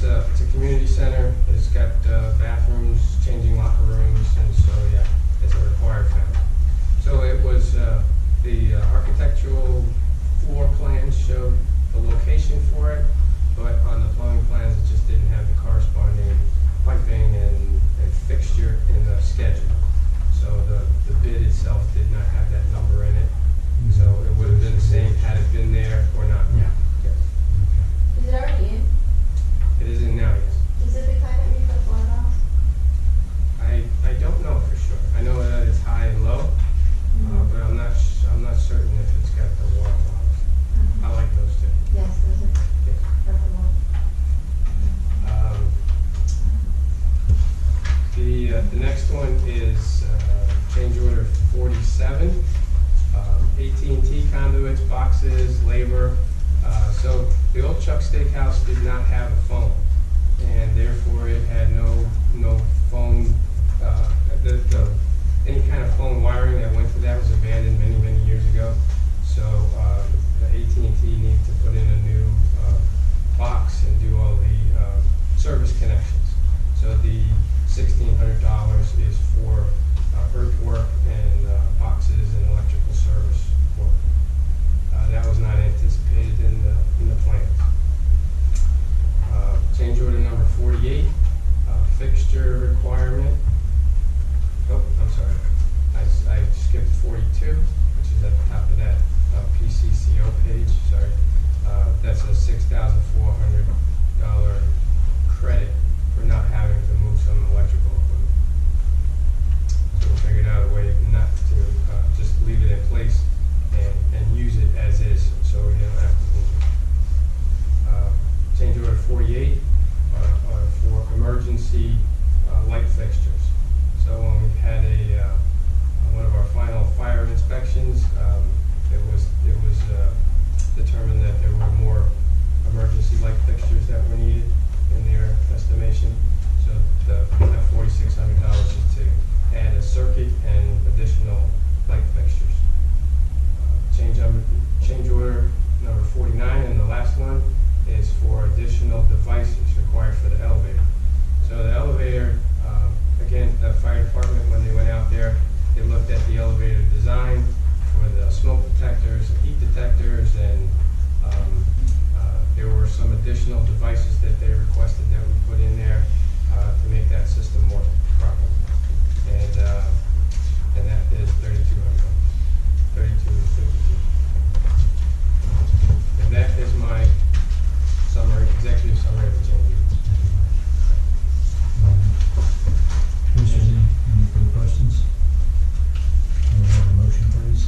it's a community center, it's got bathrooms, changing locker rooms, and so, yeah, it's a required fountain. So it was, the architectural floor plans showed the location for it, but on the plumbing plans, it just didn't have the corresponding piping and fixture in the schedule. So the bid itself did not have that number in it, so it would have been the same had it been there or not. Yeah. Yes. Is it already in? It is in now, yes. Is it the kind that we put floor tiles? I don't know for sure. I know that it's high and low, but I'm not certain if it's got the water bottles. I like those too. Yes, those are Yes. perfect ones. The next one is change order 47, AT&T conduits, boxes, labor. So the old Chuck Steakhouse did not have a phone, and therefore it had no phone. Any kind of phone wiring that went to that was abandoned many years ago. So the AT&T needed to put in a new box and do all the service connections. So the $1,600 is for earthwork and boxes and electrical service work. That was not anticipated in the plans. Change order number 48, fixture requirement. Oh, I'm sorry. I skipped 42, which is at the top of that PCCO page. Sorry. That's a $6,400 credit for not having to move some electrical equipment. So we figured out a way not to just leave it in place and use it as is, so we don't have to move it. Change order 48 are for emergency light fixtures. So when we had one of our final fire inspections, it was determined that there were more emergency light fixtures that were needed in their estimation. So that $4,600 is to add a circuit and additional light fixtures. Change order number 49, and the last one is for additional devices required for the elevator. So the elevator, again, the fire department, when they went out there, they looked at the elevator design for the smoke detectors, heat detectors, and there were some additional devices that they requested that we put in there to make that system work properly. And that is $3,200, $3,252. And that is my summary, executive summary of the changes. Commissioners, any further questions? Can we have a motion, please?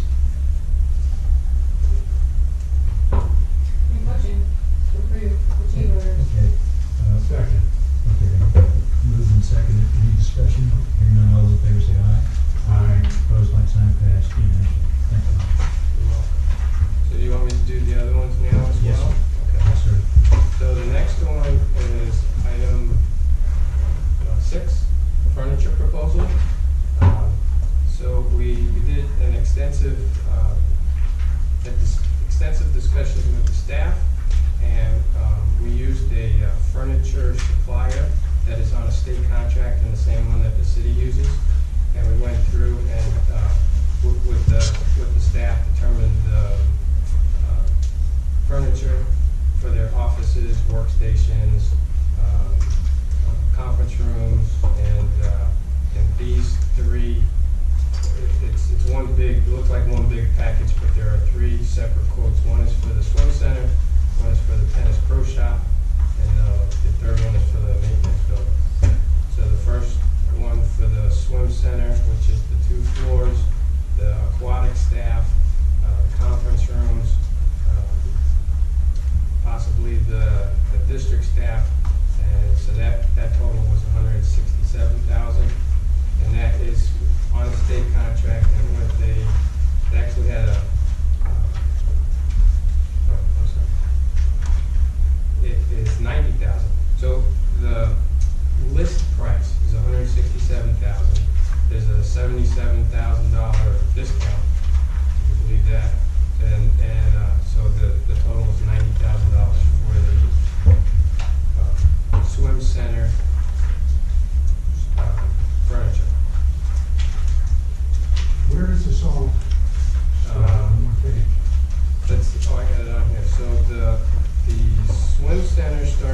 Make motion to approve the change orders. Okay. Second. Okay. Moved and seconded. Any discussion? Hearing none, all those in favor say aye. Aye. Opposed, like sign, passed unanimously. Thank you. You're welcome. So do you want me to do the other ones now as Yes, well? sir. Okay. Yes, sir. So the next one is item 6, furniture proposal. So we did an extensive discussions with the staff, and we used a furniture supplier that is on a state contract and the same one that the city uses. And we went through and with the staff determined the furniture for their offices, workstations, conference rooms, and these three, it's one big, it looks like one big package, but there are 3 separate quotes. One is for the swim center, one is for the tennis pro shop, and the third one is for the maintenance building. So the first one for the swim center, which is the 2 floors, the aquatic staff, conference rooms, possibly the district staff,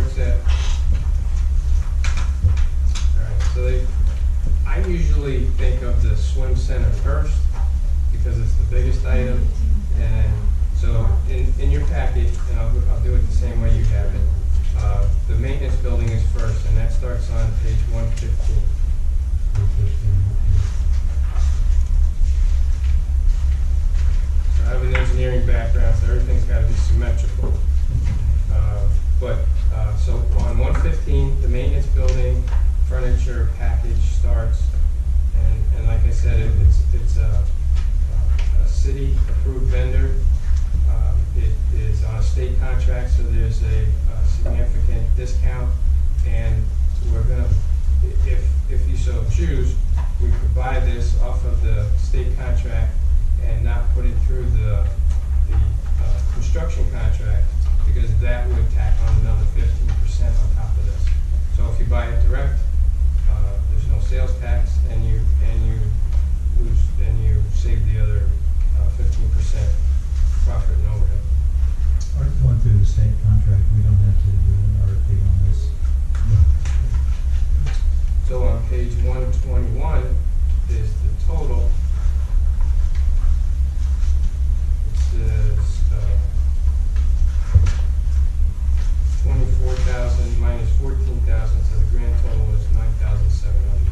it's at. Alright, so I usually think of the swim center first, because it's the biggest item. And so in your packet, and I'll do it the same way you have it, the maintenance building is first, and that starts on page 115. So I have an engineering background, so everything's got to be symmetrical. So on 115, the maintenance building furniture package starts, and like I said, it's a city-approved vendor. It is on a state contract, so there's a significant discount, and we're gonna, if you so choose, we could buy this off of the state contract and not put it through the construction contract, because that would tack on another 15% on top of this. So if you buy it direct, there's no sales tax, and you save the other 15% profit and overhead. Going through the state contract, we don't have to do an RFP on this. So on page 121 is the total. It says 24,000 minus 14,000, so the grand total is 9,700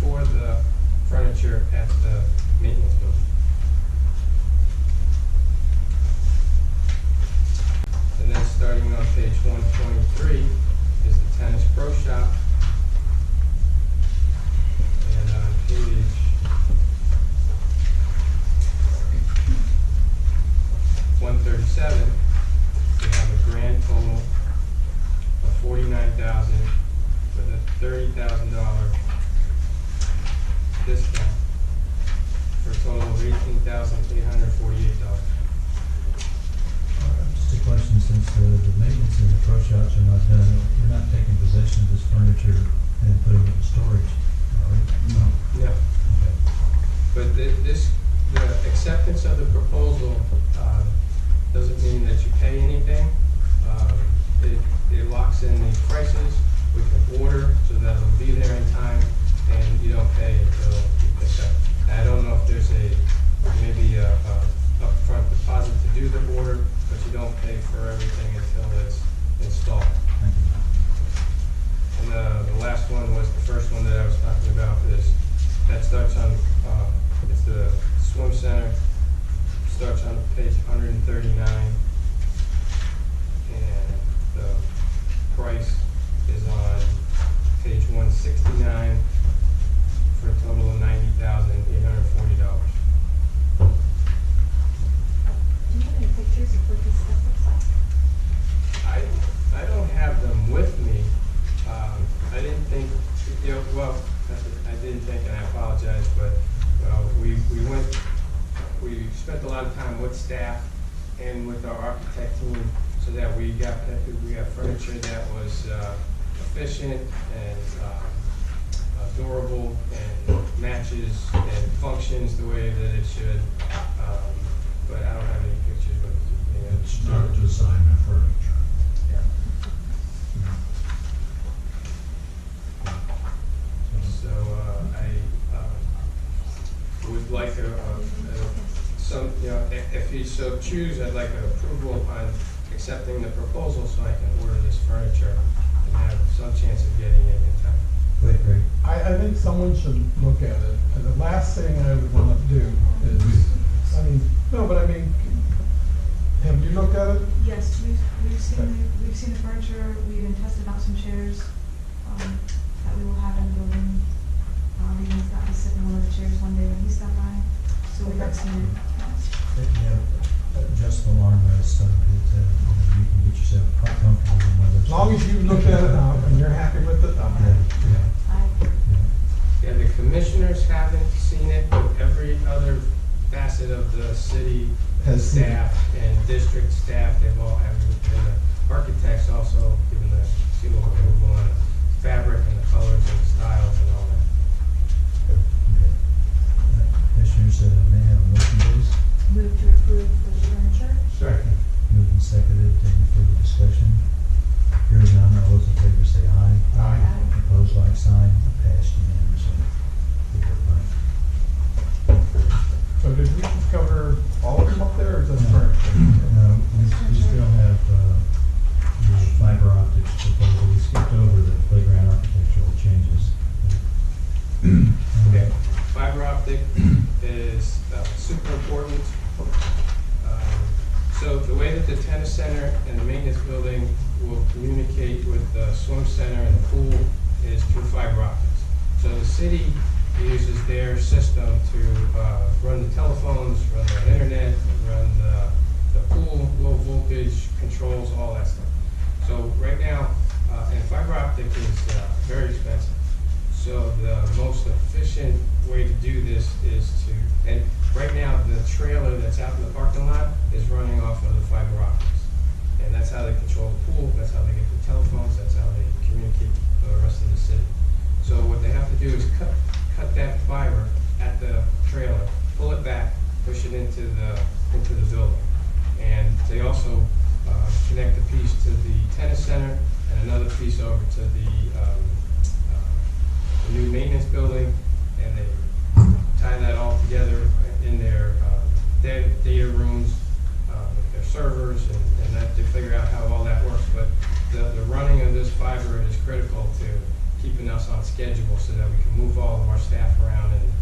for the furniture at the maintenance building. And then starting on page 123 is the tennis pro shop. And on page 137, we have a grand total of 49,000 with a $30,000 discount for a total of $18,848. Just a question, since the maintenance and the pro shops are not done, we're not taking possession of this furniture and putting it in storage, are we? No. Yeah. Okay. But the acceptance of the proposal doesn't mean that you pay anything. It locks in the prices. We can order so that it'll be there in time, and you don't pay until you pick up. I don't know if there's maybe a upfront deposit to do the order, but you don't pay for everything until it's installed. Thank you. And the last one was the first one that I was talking about. That starts on, it's the swim center, starts on page 139, and the price is on page 169 for a total of $90,840. Do you have any pictures of what this stuff looks like? I don't have them with me. I didn't think, I didn't think, and I apologize, but we spent a lot of time with staff and with our architect team so that we got furniture that was efficient and durable and matches and functions the way that it should. But I don't have any pictures with me. It's not designer furniture. So I would like if you so choose, I'd like an approval upon accepting the proposal so I can order this furniture and have some chance of getting it in time. Wait, Greg. I think someone should look at it, and the last thing I would want to do is, have you looked at it? Yes, we've seen the furniture, we even tested out some chairs, that we will have in the building. Leland's got to sit in one of the chairs one day when he stopped by, so we have seen it. Yeah, adjustable armrest so that you can get yourself quite comfortable in one of those. As long as you look at it now and you're happy with it, I'm happy. Yeah, the commissioners haven't seen it, but every other facet of the city Has seen it. staff and district staff, they've all have, and the architects also given the seal of approval on the fabric and the colors and the styles and all that. Commissioners, may I have a motion, please? Move to approve for the furniture? Second. Moved and seconded. Any further discussion? with the swim center and the pool is through fiber optics. So the city uses their system to run the telephones, run the internet, run the pool, low voltage controls, all that stuff. So right now, and fiber optic is very expensive. So the most efficient way to do this is to, and right now the trailer that's out in the parking lot is running off of the fiber optics. And that's how they control the pool, that's how they get the telephones, that's how they communicate with the rest of the city. So what they have to do is cut that fiber at the trailer, pull it back, push it into the building. And they also connect a piece to the tennis center and another piece over to the new maintenance building, and they tie that all together in their data rooms, with their servers, and that to figure out how all that works. But the running of this fiber is critical to keeping us on schedule so that we can move all of our staff around and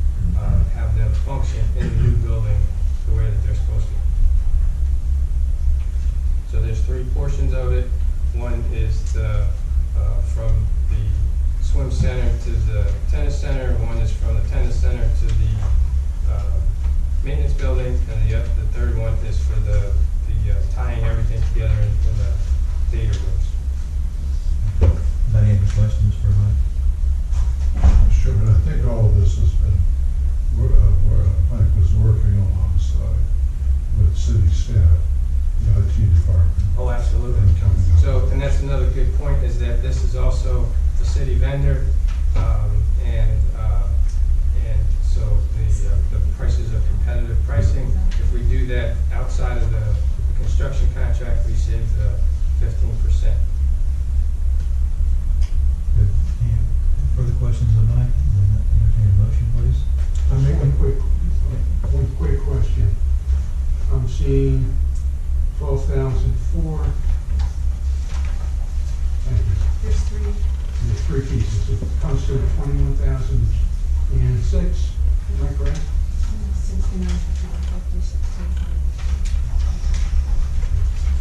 have them function in the new building the way that they're supposed to. So there's three portions of it. One is the from the swim center to the tennis center. One is from the tennis center to the maintenance building, and the third one is for the tying everything together in the data rooms. Anybody have any questions for Mike? Sure, but I think all of this has been, Mike was working alongside with city staff, the IT department. Oh, absolutely. And coming up. So, and that's another good point, is that this is also a city vendor, and so the prices are competitive pricing. If we do that outside of the construction contract, we save the 15%. Good. Any further questions of Mike? Then entertain a motion, please. I make one quick question. I'm seeing 12,004. Thank you. There's three. There's three pieces. It comes to 21,006. Am I correct? 69, 50, 16,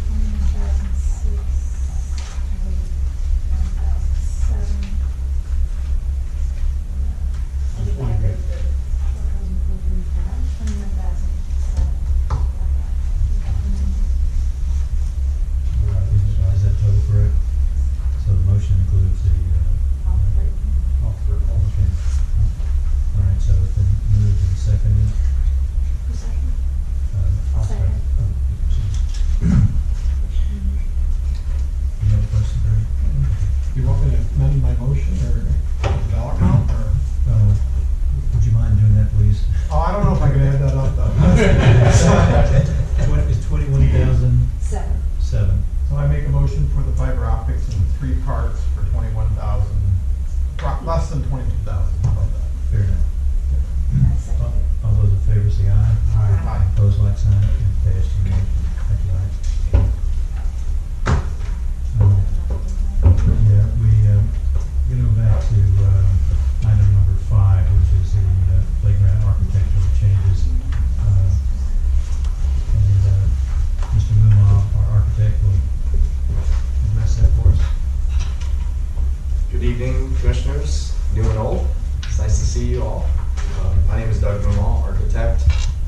21,006, 1,007. That's one good. 21,007. Is that total correct? So the motion includes the, All three. okay. All right, so it's been moved and seconded. I'll Second. Any other questions, Barry? You want me to amend my motion or the dollar amount or? Would you mind doing that, please? Oh, I don't know if I can add that up though. It's 21,007. Seven. So I make a motion for the fiber optics in three parts for 21,000, less than 22,000. How about that? Fair enough. I second it. All those in favor say aye. Aye. Opposed, like sign, and passed unanimously. Thank you, Mike. Yeah, we're gonna go back to, item number 5, which is the playground architectural changes. Mr. Mumma, our architect, will address that for us. Good evening, commissioners, new and old. It's nice to see you all. My name is Doug Mumal, architect,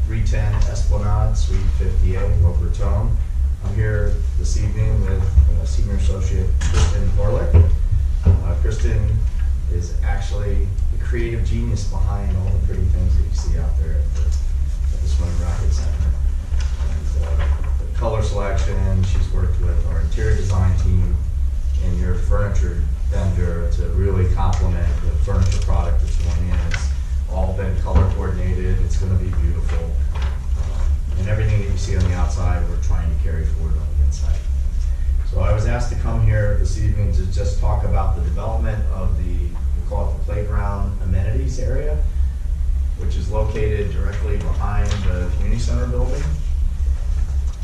310 Esplanade, Suite 58, Boca Raton. I'm here this evening with Senior Associate Kristen Horlick. Kristen is actually the creative genius behind all the pretty things that you see out there at the Swim Rocket Center. And the color selection, she's worked with our interior design team and your furniture vendor to really complement the furniture product that's going in. It's all been color coordinated. It's going to be beautiful. And everything that you see on the outside, we're trying to carry forward on the inside. So I was asked to come here this evening to just talk about the development of we call it the playground amenities area, which is located directly behind the community center building.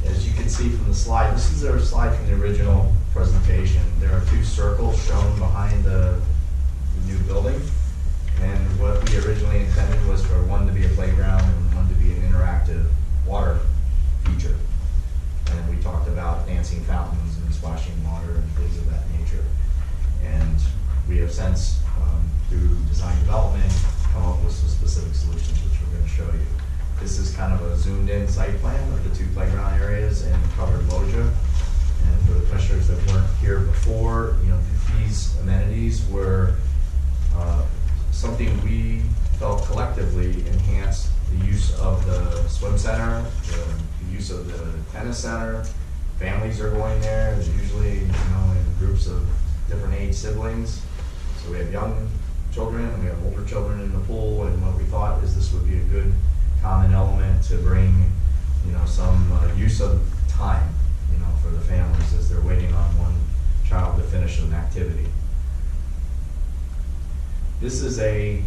As you can see from the slide, this is a slide from the original presentation. There are two circles shown behind the new building. And what we originally intended was for one to be a playground and one to be an interactive water feature. And we talked about dancing fountains and splashing water and things of that nature. these amenities were something we felt collectively enhanced the use of the swim center, the use of the tennis center. Families are going there, there's usually, in groups of different age siblings. So we have young children and we have older children in the pool, and what we thought is this would be a good common element to bring, some use of time, for the families as they're waiting on one child to finish an activity. This is a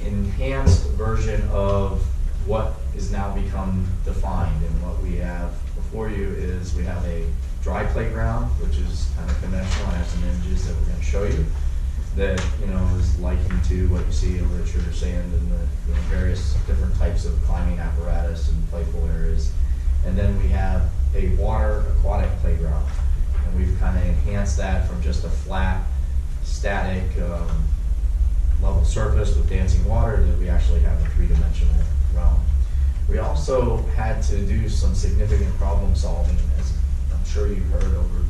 enhanced version of what is now become defined, and what we have before you is we have a dry playground, which is kind of conventional. I have some images that we're going to show you that is likened to what you see in literature sand and the various different types of climbing apparatus and playful areas. And then we have a water aquatic playground, and we've kind of enhanced that from just a flat, static level surface with dancing water that we actually have a three-dimensional realm. We also had to do some significant problem solving, as I'm sure you've heard over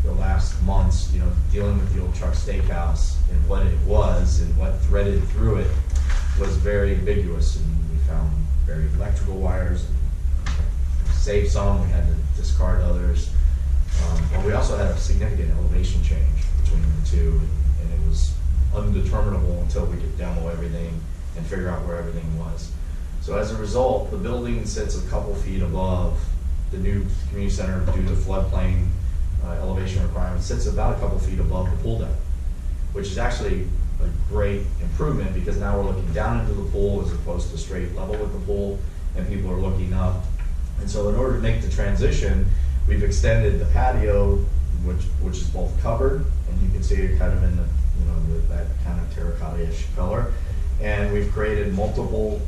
the last months, dealing with the old Chuck Steakhouse and what it was and what threaded through it was very ambiguous, and we found buried electrical wires. We saved some, we had to discard others. But we also had a significant elevation change between the two, and it was undeterminable until we could demo everything and figure out where everything was. So as a result, the building sits a couple feet above the new community center due to floodplain elevation requirements, sits about a couple feet above the pool deck, which is actually a great improvement because now we're looking down into the pool as opposed to straight level with the pool, and people are looking up. And so in order to make the transition, we've extended the patio, which is both covered, and you can see it kind of in the, that kind of terracotta-ish color, and we've created multiple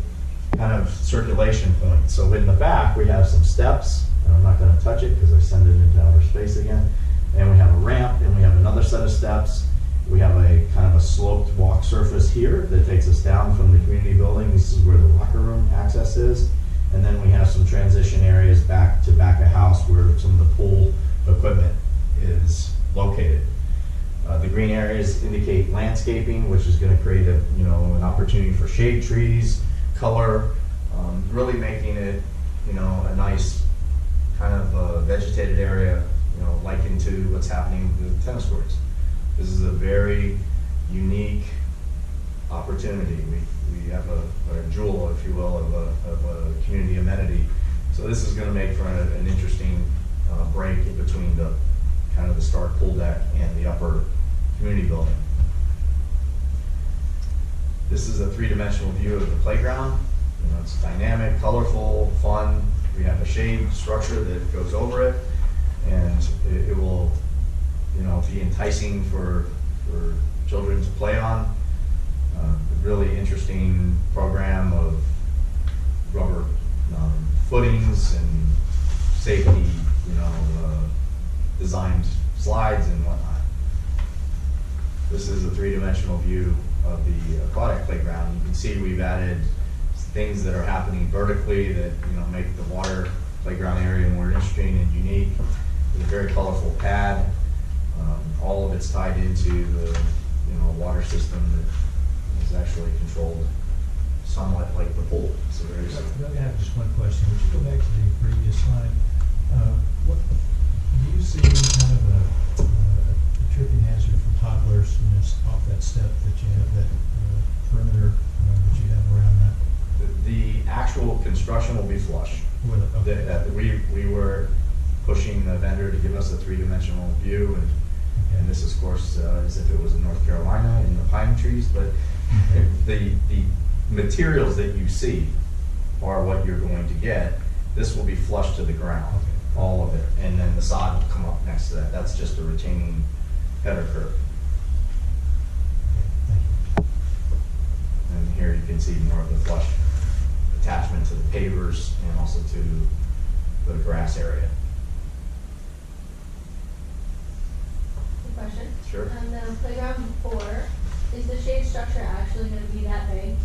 kind of circulation points. So in the back, we have some steps, and I'm not going to touch it because I send it into outer space again. And we have a ramp, and we have another set of steps. We have a kind of a sloped walk surface here that takes us down from the community building. This is where the locker room access is. And then we have some transition areas back to back of house where some of the pool equipment is located. The green areas indicate landscaping, which is going to create an opportunity for shade trees, color, really making it, a nice kind of vegetated area, likened to what's happening with tennis courts. This is a very unique opportunity. We have a jewel, if you will, of a community amenity. So this is going to make for an interesting break in between the kind of the Stark pool deck and the upper community building. This is a three-dimensional view of the playground. It's dynamic, colorful, fun. We have a shade structure that goes over it, and it will, be enticing for children to play on. A really interesting program of rubber footings and safety, designed slides and whatnot. This is a three-dimensional view of the aquatic playground. You can see we've added things that are happening vertically that make the water playground area more interesting and unique. It's a very colorful pad. All of it's tied into the water system that is actually controlled somewhat like the pool. So there's. I have just one question. Would you go back to the previous slide? What do you see any kind of a tripping hazard for toddlers off that step that you have, that perimeter that you have around that? The actual construction will be flush. Okay. We were pushing the vendor to give us a three-dimensional view, and this, of course, as if it was in North Carolina in the pine trees, but the materials that you see are what you're going to get. This will be flush to the ground, all of it, and then the sod will come up next to that. That's just a retaining header curve. And here you can see more of the flush attachment to the pavers and also to the grass area. Good question. Sure. On the playground before, is the shade structure actually going to be that big?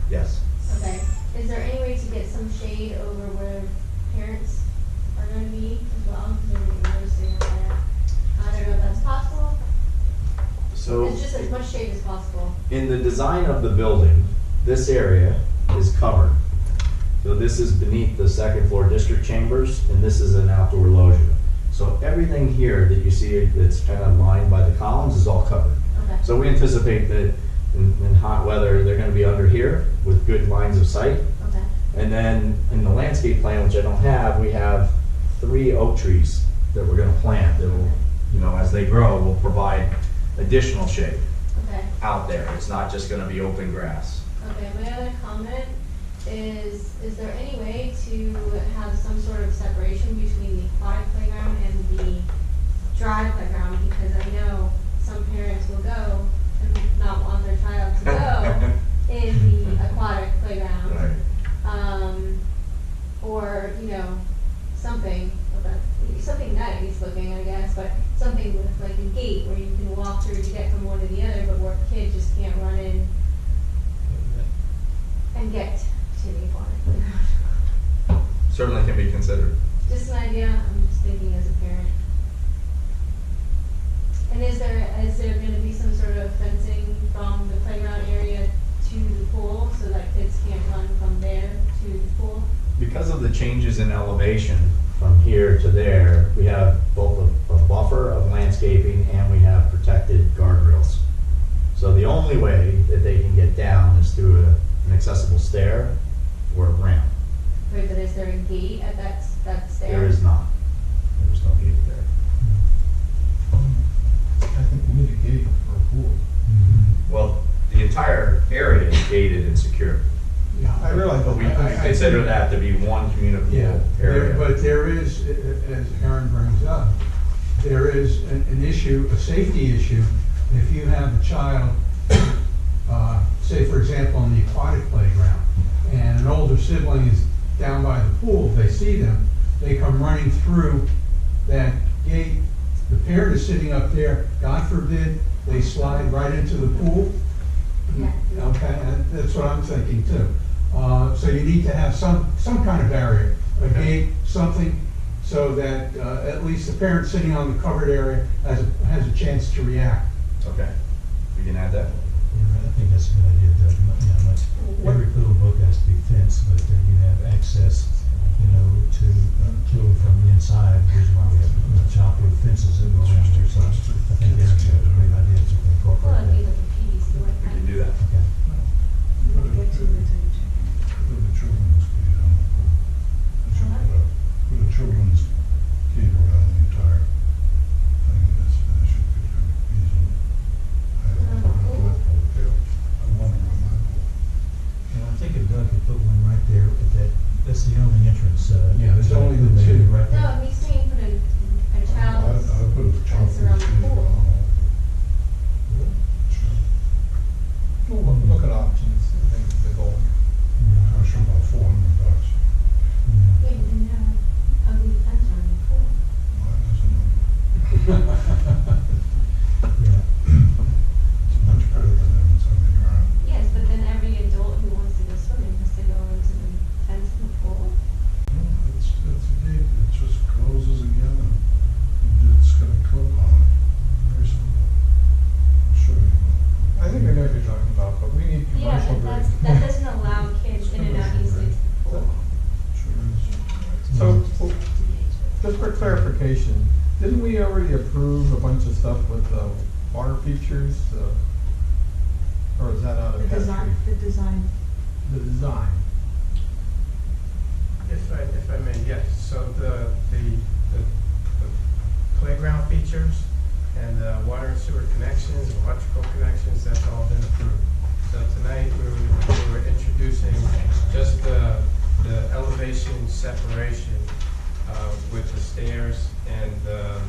Yes. Okay. Is there any way to get some shade over where parents are going to be as well? Because they're noticing that. I don't know if that's possible. shade as possible. In the design of the building, this area is covered. So this is beneath the second floor district chambers, and this is an outdoor loggia. So everything here that you see that's kind of lined by the columns is all covered. Okay. So we anticipate that in hot weather, they're gonna be under here with good lines of sight. Okay. And then in the landscape plan, which I don't have, we have 3 oak trees that we're gonna plant that will, you know, as they grow, will provide additional shade Okay. out there. It's not just gonna be open grass. Okay, my other comment is there any way to have some sort of separation between the aquatic playground and the dry playground? Because I know some parents will go and not want their child to go in the aquatic playground. Right. Or, you know, something nice looking, I guess, but something with like a gate where you can walk through to get from one to the other, but where a kid just can't run in and get to the aquatic playground. Certainly can be considered. Just an idea, I'm just thinking as a parent. And is there gonna be some sort of fencing from the playground area to the pool so that kids can't run from there to the pool? Because of the changes in elevation from here to there, we have both a buffer of landscaping and we have protected guardrails. So the only way that they can get down is through an accessible stair or a ramp. Right, but is there a gate at that stair? There is not. There's no gate there. I think we need a gate for a pool. Well, the entire area is gated and secure. Yeah, I realize, But we consider that to be one Yeah, communicable area. but there is, as Aaron brings up, there is an issue, a safety issue. If you have a child, say for example, in the aquatic playground, and an older sibling is down by the pool, they see them, they come running through that gate. The parent is sitting up there, God forbid, they slide right into the pool. Yeah. Okay, and that's what I'm thinking too. So you need to have some kind of barrier, a gate, something, so that at least the parent sitting on the covered area has a chance to react. Okay, we can add that. Yeah, I think that's a good idea, Doug. You know, every pool book has to be fenced, but then you have access, you know, to children from the inside. The reason why we have childproof fences that go around there. So I think Aaron's got a great idea to Well, incorporate it'd be that. like a PVC We like can do that. Okay. You won't get to it until you check it. Put a children's gate on the pool. I should put a children's gate around the entire thing. That should be easily. I Around the pool? I want to run my pool. And I think if Doug could put one right there, that's the only entrance. Yeah, there's only the maybe two. right there. No, he's saying put a child's I put a fence children's around gate the around the pool. whole. Sure. We'll look at options, I think is the goal. Yeah. Cost you about $400. Yeah. Yeah, but then you have an ugly fence around the pool. Mine isn't. Yeah. It's much better than having something around. Yes, but then every adult who wants to go swimming has to go into the fence in the pool. It's a gate, it just closes again and it's got a clip on it. Very simple. I'll show you. I think I know what you're talking about, but we need Yeah, commercial but grade. that doesn't allow kids in and out easily to the pool. Sure is. So, just for clarification, didn't we already approve a bunch of stuff with water features? Or is that out of The design, Petri? the design. The design. If I may, yes, so the playground features and the water and sewer connections, electrical connections, that's all been approved. So tonight, we were introducing just the elevation separation with the stairs and the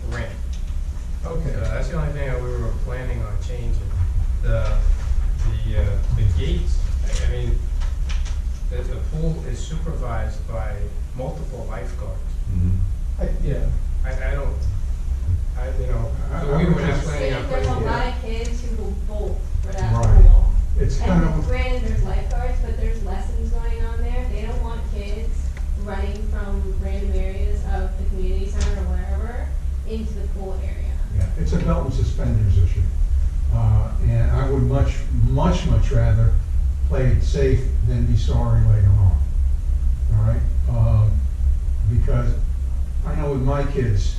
ramp. Okay. So that's the only thing that we were planning on changing. The gates, I mean, the pool is supervised by multiple lifeguards. Yeah. So we were just planning on There's a putting. lot of kids who will bolt for that Right. pool. It's kind And of, granted, there's lifeguards, but there's lessons going on there. They don't want kids running from random areas of the community center or wherever into the pool area. yeah, it's a belt and suspenders issue. And I would much rather play it safe than be sorry later on. All right? Because I know with my kids,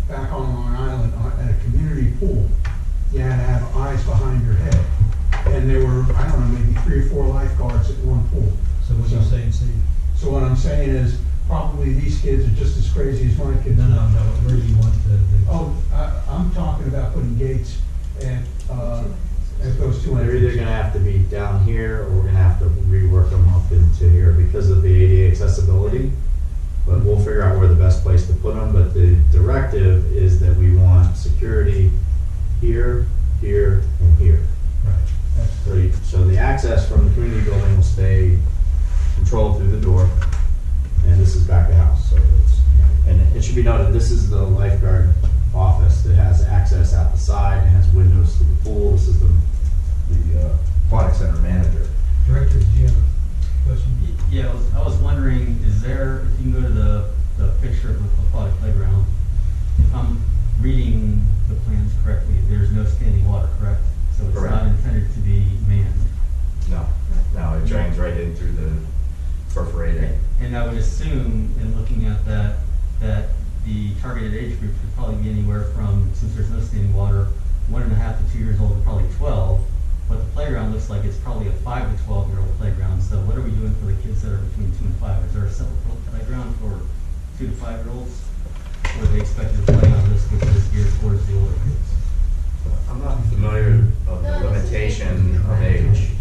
back on Long Island, at a community pool, you had to have eyes behind your head. And there were, I don't know, maybe 3 or 4 lifeguards at one pool. So what are you saying, Steve? So what I'm saying is, probably these kids are just as crazy as my kids. No, where do you want the? Oh, I'm talking about putting gates at those 2 They're either entrances. gonna have to be down here, or we're gonna have to rework them up into here because of the ADA accessibility. But we'll figure out where the best place to put them, but the directive is that we want security here, here, and here. Right. So the access from the community building will stay controlled through the door, and this is back of house, so it's, and it should be noted, this is the lifeguard office that has access out the side and has windows to the pool. This is the aquatic center manager. Director, did you have a question? Yeah, I was wondering, is there, if you can go to the picture of the aquatic playground, if I'm reading the plans correctly, there's no standing water, correct? So it's Correct. not intended to be manned. No, it drains right in through the perforated. And I would assume, in looking at that, that the targeted age group would probably be anywhere from, since there's no standing water, 1.5 to 2 years old to probably 12. But the playground looks like it's probably a 5 to 12-year-old playground. So what are we doing for the kids that are between 2 and 5? Is there a separate playground for 2 to 5-year-olds? Or are they expected to play on this, which is geared towards the older kids? I'm not familiar of the limitation of age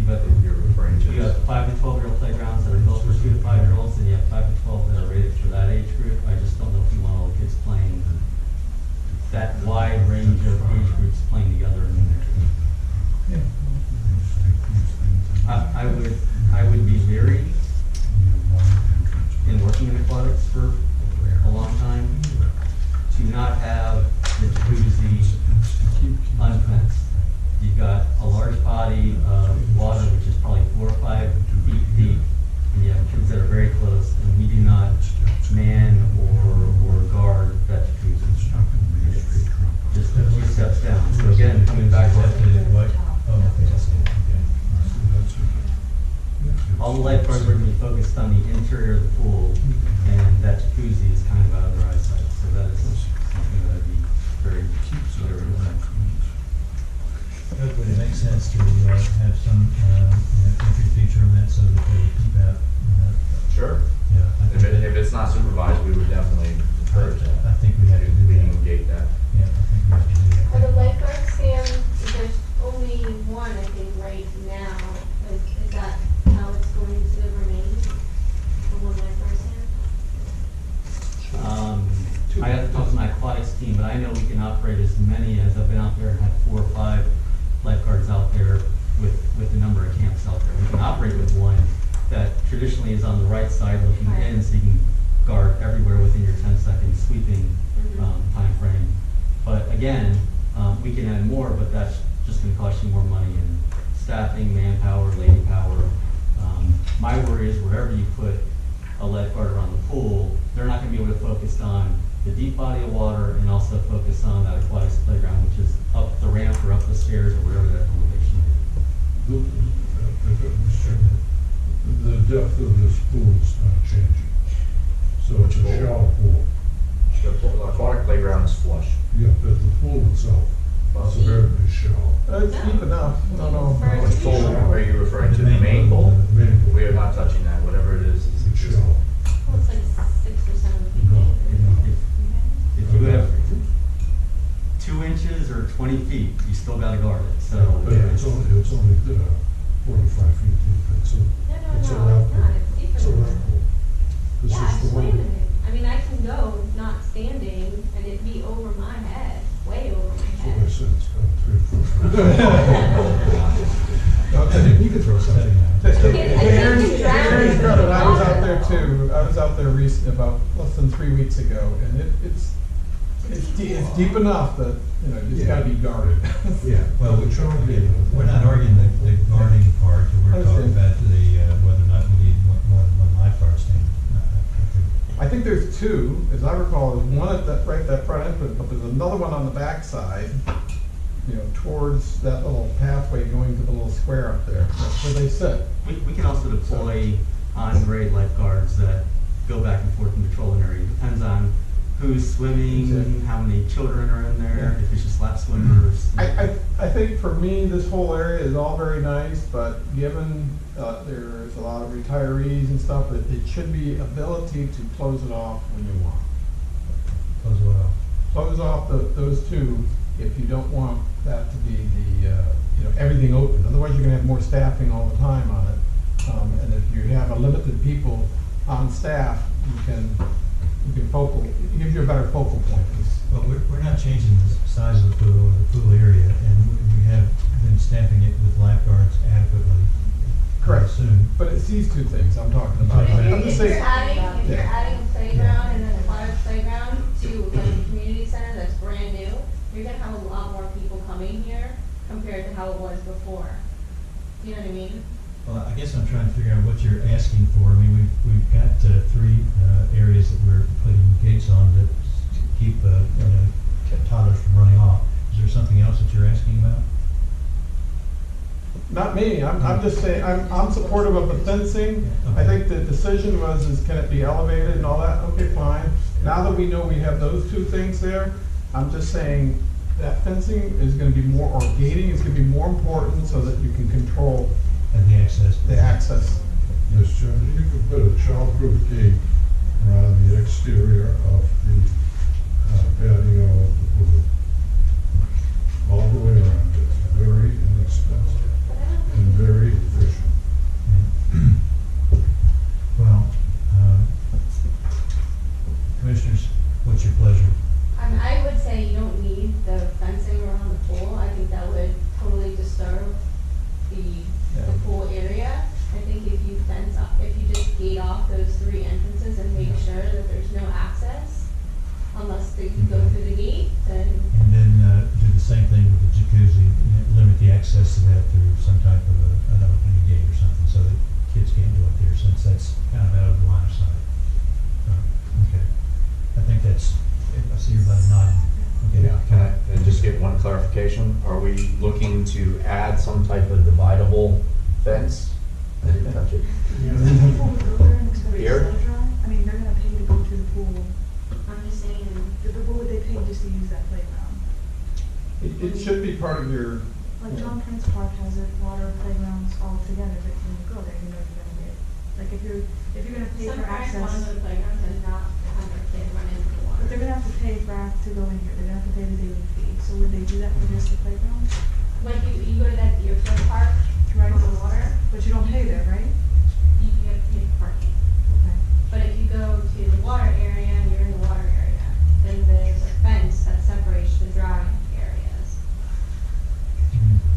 that you're referring to. You have 5 to 12-year-old playgrounds that are built for 2 to 5-year-olds, and you have 5 to 12 that are rated for that age group. I just don't know if you want all the kids playing that wide range of age groups playing together in there. I would be leery in working in aquatics for a long time to not have the jacuzzi unfenced. You've got a large body of water, which is probably 4 or 5 feet deep, and you have kids that are very close, and we do not man or guard that jacuzzi. It's just a few steps down. So again, coming back to all the lifeguards are going to be focused on the interior of the pool, and that jacuzzi is kind of out of their eyesight. So that is something that I'd be very leery of. Would it make sense to have some entry feature on that so that they would keep out? Sure. Yeah. I think If it's not supervised, we would definitely encourage that. I think we have to do We that. can gate that. Yeah, I think we have to do that. For the lifeguard stand, there's only one, I think, right now. Is that how it's going to remain? The one lifeguard stand? I have to talk to my aquatics team, but I know we can operate as many as I've been out there and had 4 or 5 lifeguards out there with the number of camps out there. We can operate with one that traditionally is on the right side looking in, so you can guard everywhere within your 10-second sweeping time frame. But again, we can add more, but that's just going to cost you more money in staffing, manpower, lady power. My worry is wherever you put a lifeguard around the pool, they're not going to be able to focus on the deep body of water and also focus on that aquatics playground, which is up the ramp or up the stairs or whatever that elevation is. Mr. Chairman, the depth of this pool is not changing. So it's a shallow pool. The aquatic playground is flush. Yeah, but the pool itself is very shallow. It's deep enough, no. Which pool are you referring to? The main pool? We are not touching that. Whatever it is existing. Well, it's like 6 or 7 feet. If you have 2 inches or 20 feet, you still got to guard it. So But it's only 45 feet deep. It's a, it's a No, lap it's pool. not. It's deeper It's a than lap that. pool. This Yeah, is the wait a one. minute. I mean, I can go not standing and it'd be over my head, way over my That's what I head. said, it's about 3 or 4 feet. You could throw something out. Aaron's credit, I was out there too. I was out there about less than 3 weeks ago, and it's deep enough that, you know, it's gotta be guarded. Yeah, Well, well, we're not arguing the guarding part, we're talking Understand. about whether or not we need more than one lifeguard stand. I think there's 2, as I recall, there's one at that front entrance, but there's another one on the back side. you know, towards that little pathway going to the little square up there. That's where they sit. We can also deploy on-grade lifeguards that go back and forth and patrol an area. Depends on who's swimming, Exactly. how many children are in there, if it's just lap swimmers. I think for me, this whole area is all very nice, but given there's a lot of retirees and stuff, it should be ability to close it off when you want. Close what off? Close off those two if you don't want that to be the, you know, everything open. Otherwise, you're gonna have more staffing all the time on it. And if you have a limited people on staff, you can focal, it gives you a better focal point. Well, we're not changing the size of the pool or the pool area, and we have been staffing it with lifeguards adequately. Correct. Soon. But it's these two things I'm talking about. But I'm If just you're saying- adding a playground and then a large playground to like a community center that's brand new, you're gonna have a lot more people coming here compared to how it was before. Do you know what I mean? Well, I guess I'm trying to figure out what you're asking for. I mean, we've got 3 areas that we're putting gates on to keep, toddlers from running off. Is there something else that you're asking about? Not me, I'm just saying, I'm supportive of the fencing. I think the decision is can it be elevated and all that? Okay, fine. Now that we know we have those 2 things there, I'm just saying that fencing is gonna be more, or gating is gonna be more important so that you can control And the access? the access. Mr. Chairman, you could put a childproof gate around the exterior of the patio of the pool. All the way around it. Very inexpensive and very efficient. Well, commissioners, what's your pleasure? I would say you don't need the fencing around the pool. I think that would totally disturb the pool area. I think if you fence up, if you just gate off those 3 entrances and make sure that there's no access, unless they go through the gate, then And then do the same thing with the jacuzzi, limit the access to that through some type of an opening gate or something, so that kids can't do it there, since that's kind of out of the line of sight. Okay. I think that's, I see everybody nodding. Okay. Yeah, can I just get one clarification? Are we looking to add some type of dividable fence? I didn't touch it. People would go there and expect it to Here? stay dry. I mean, they're gonna pay to go to the pool. I'm just saying, What would they pay just to use that playground? It should be part of your, Like Tom Prince Park has it, water playgrounds all together, but when you go there, you know you're gonna get, like if you're gonna pay some for parents want to go access. to playgrounds and not have their kid run into the water. But they're gonna have to pay to go in here, they're gonna have to pay the daily fee, so would they do that for just the playground? Like you go to that Deerfield Park, Right. on the water, But you don't pay there, right? you have to pay for parking. Okay. But if you go to the water area and you're in the water area, then there's a fence that separates the dry areas.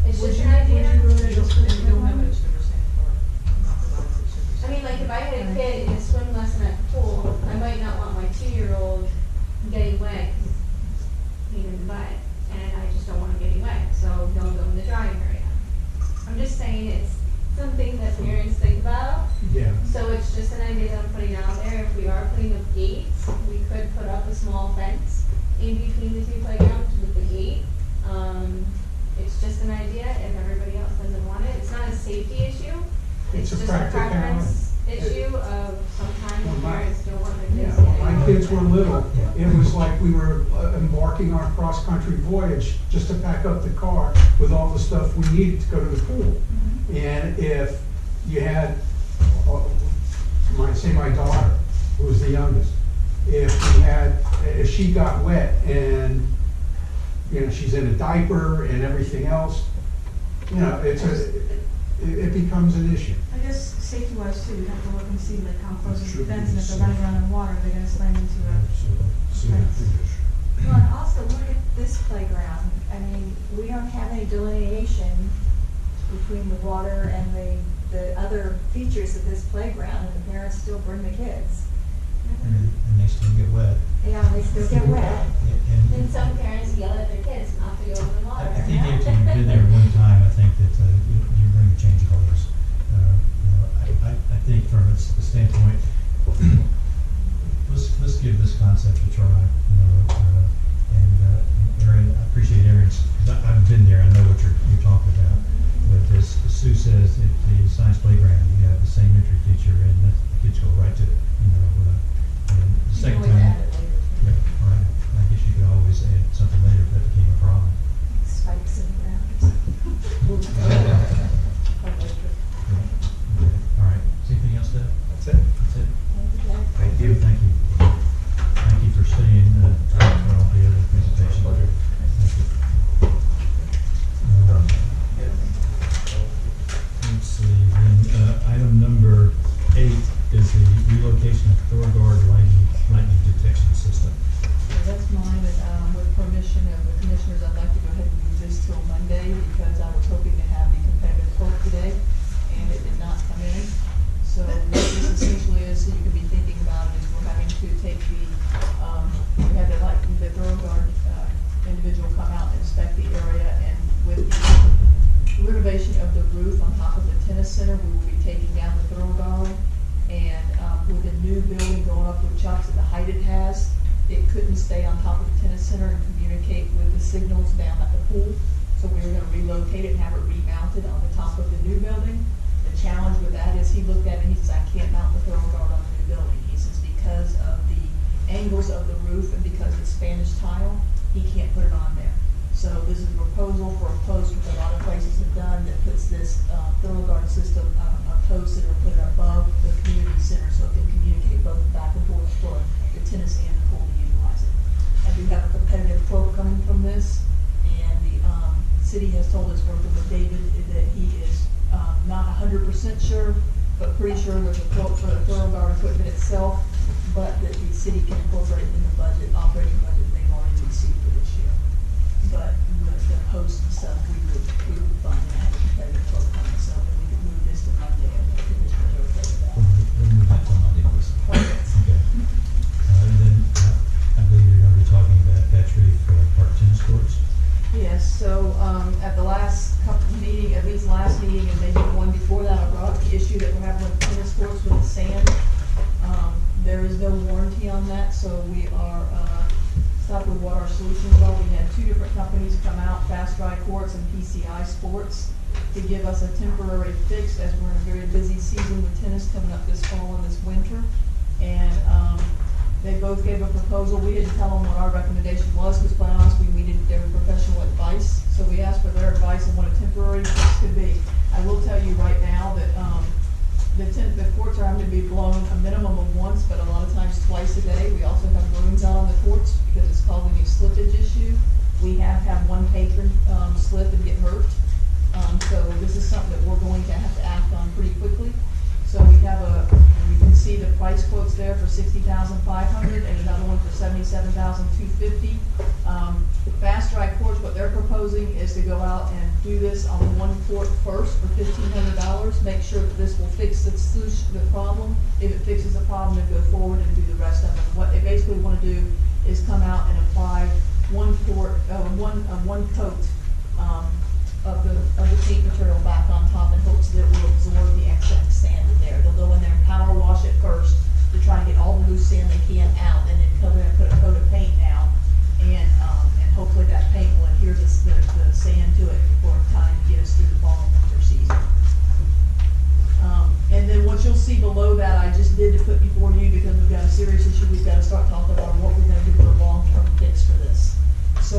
It's Would just you, an idea. would you go there just for the You don't have playground? it, it's for sand park, not the ones that should be I mean, sand. like if I had a kid in a swim lesson at the pool, I might not want my 2-year-old getting wet, even wet, and I just don't want him getting wet, so they'll go in the drying area. I'm just saying it's something that parents think about. Yeah. So it's just an idea that I'm putting out there. If we are putting up gates, we could put up a small fence in between the 2 playgrounds with the gate. It's just an idea. If everybody else doesn't want it, it's not a safety issue. It's a just a practicality. preference issue of sometimes Well, my- parents don't want their Yeah, kids when getting. my kids were little, it was like we were embarking on a cross-country voyage just to pack up the car with all the stuff we needed to go to the pool. And if you had, my daughter, who was the youngest, if she got wet and, she's in a diaper and everything else, it becomes an issue. I guess safety wise too, we have to look and see like how close is the Should fence, and be if they're running around in water, they're gonna slam into a. Safety issue. Well, and also look at this playground. I mean, we don't have any delineation between the water and the other features of this playground, and the parents still bring the kids. And they still get wet. Yeah, they still get wet. And some parents yell at their kids not to go in the water. I think after you've been there one time, I think that you bring the change colors. I think from a standpoint, let's give this concept a try. And Aaron, I appreciate Aaron's, because I've been there with permission of the commissioners, I'd like to go ahead and move this till Monday, because I was hoping to have the competitive quote today, and it did not come in. So what this essentially is, so you can be thinking about it, is we're having to take we had to like, the Beauregard, individual come out and inspect the area, and with the renovation of the roof on top of the tennis center, we will be taking down the Beauregard. And with a new building going up with Chuck's at the height it has, it couldn't stay on top of the tennis center and communicate with the signals down at the pool. So we were gonna relocate it and have it remounted on the top of the new building. The challenge with that is he looked at it and he says, I can't mount the Beauregard on the new building. He says, because of the angles of the roof and because it's Spanish tile, he can't put it on there. So this is a proposal for a post, which a lot of places have done, that puts this Beauregard system, a post that will put it above the community center so it can communicate both back and forth for the tennis and the pool to utilize it. I do have a competitive quote coming from this, and the city has told us, working with David, that he is not 100% sure, but pretty sure there's a quote for the Beauregard equipment itself, but that the city can incorporate it in the budget, operating budget they've already received for this year. But the post and stuff, we would fund and have a competitive quote coming, so that we could move this to Monday, and the commissioners are okay with that. We'll move that till Monday, please. Perfect. Okay. And then, I believe you're gonna be talking about Petrie for park tennis courts. Yes, so, at the last couple meeting, at least last meeting, and maybe one before that, I brought up the issue that we're having with tennis courts with the sand. There is no warranty on that, so we are, stuck with what our solutions are. We had two different companies come out, Fast Dry Courts and PCI Sports, to give us a temporary fix, as we're in a very busy season with tennis coming up this fall and this winter. And, they both gave a proposal. We didn't tell them what our recommendation was, because quite honestly, we needed their professional advice. So we asked for their advice on what a temporary fix could be. I will tell you right now that, the courts are having to be blown a minimum of once, but a lot of times twice a day. We also have brooms out on the courts because it's causing a slippage issue. We have had one patron slip and get hurt. So this is something that we're going to have to act on pretty quickly. So we have you can see the price quotes there for $60,500 and another one for $77,250. Fast Dry Courts, what they're proposing is to go out and do this on one court first for $1,500. Make sure that this will fix the problem. If it fixes the problem, then go forward and do the rest of it. What they basically want to do is come out and apply one coat of the paint material back on top in hopes that it will absorb the excess sand in there. They'll go in there and power wash it first to try and get all the loose sand they can out, and then come in and put a coat of paint down, and hopefully that paint will adhere the sand to it for time to get us through the fall and winter season. And then what you'll see below that, I just did to put before you, because we've got a serious issue. We've got to start talking about what we're going to do for a long-term fix for this. So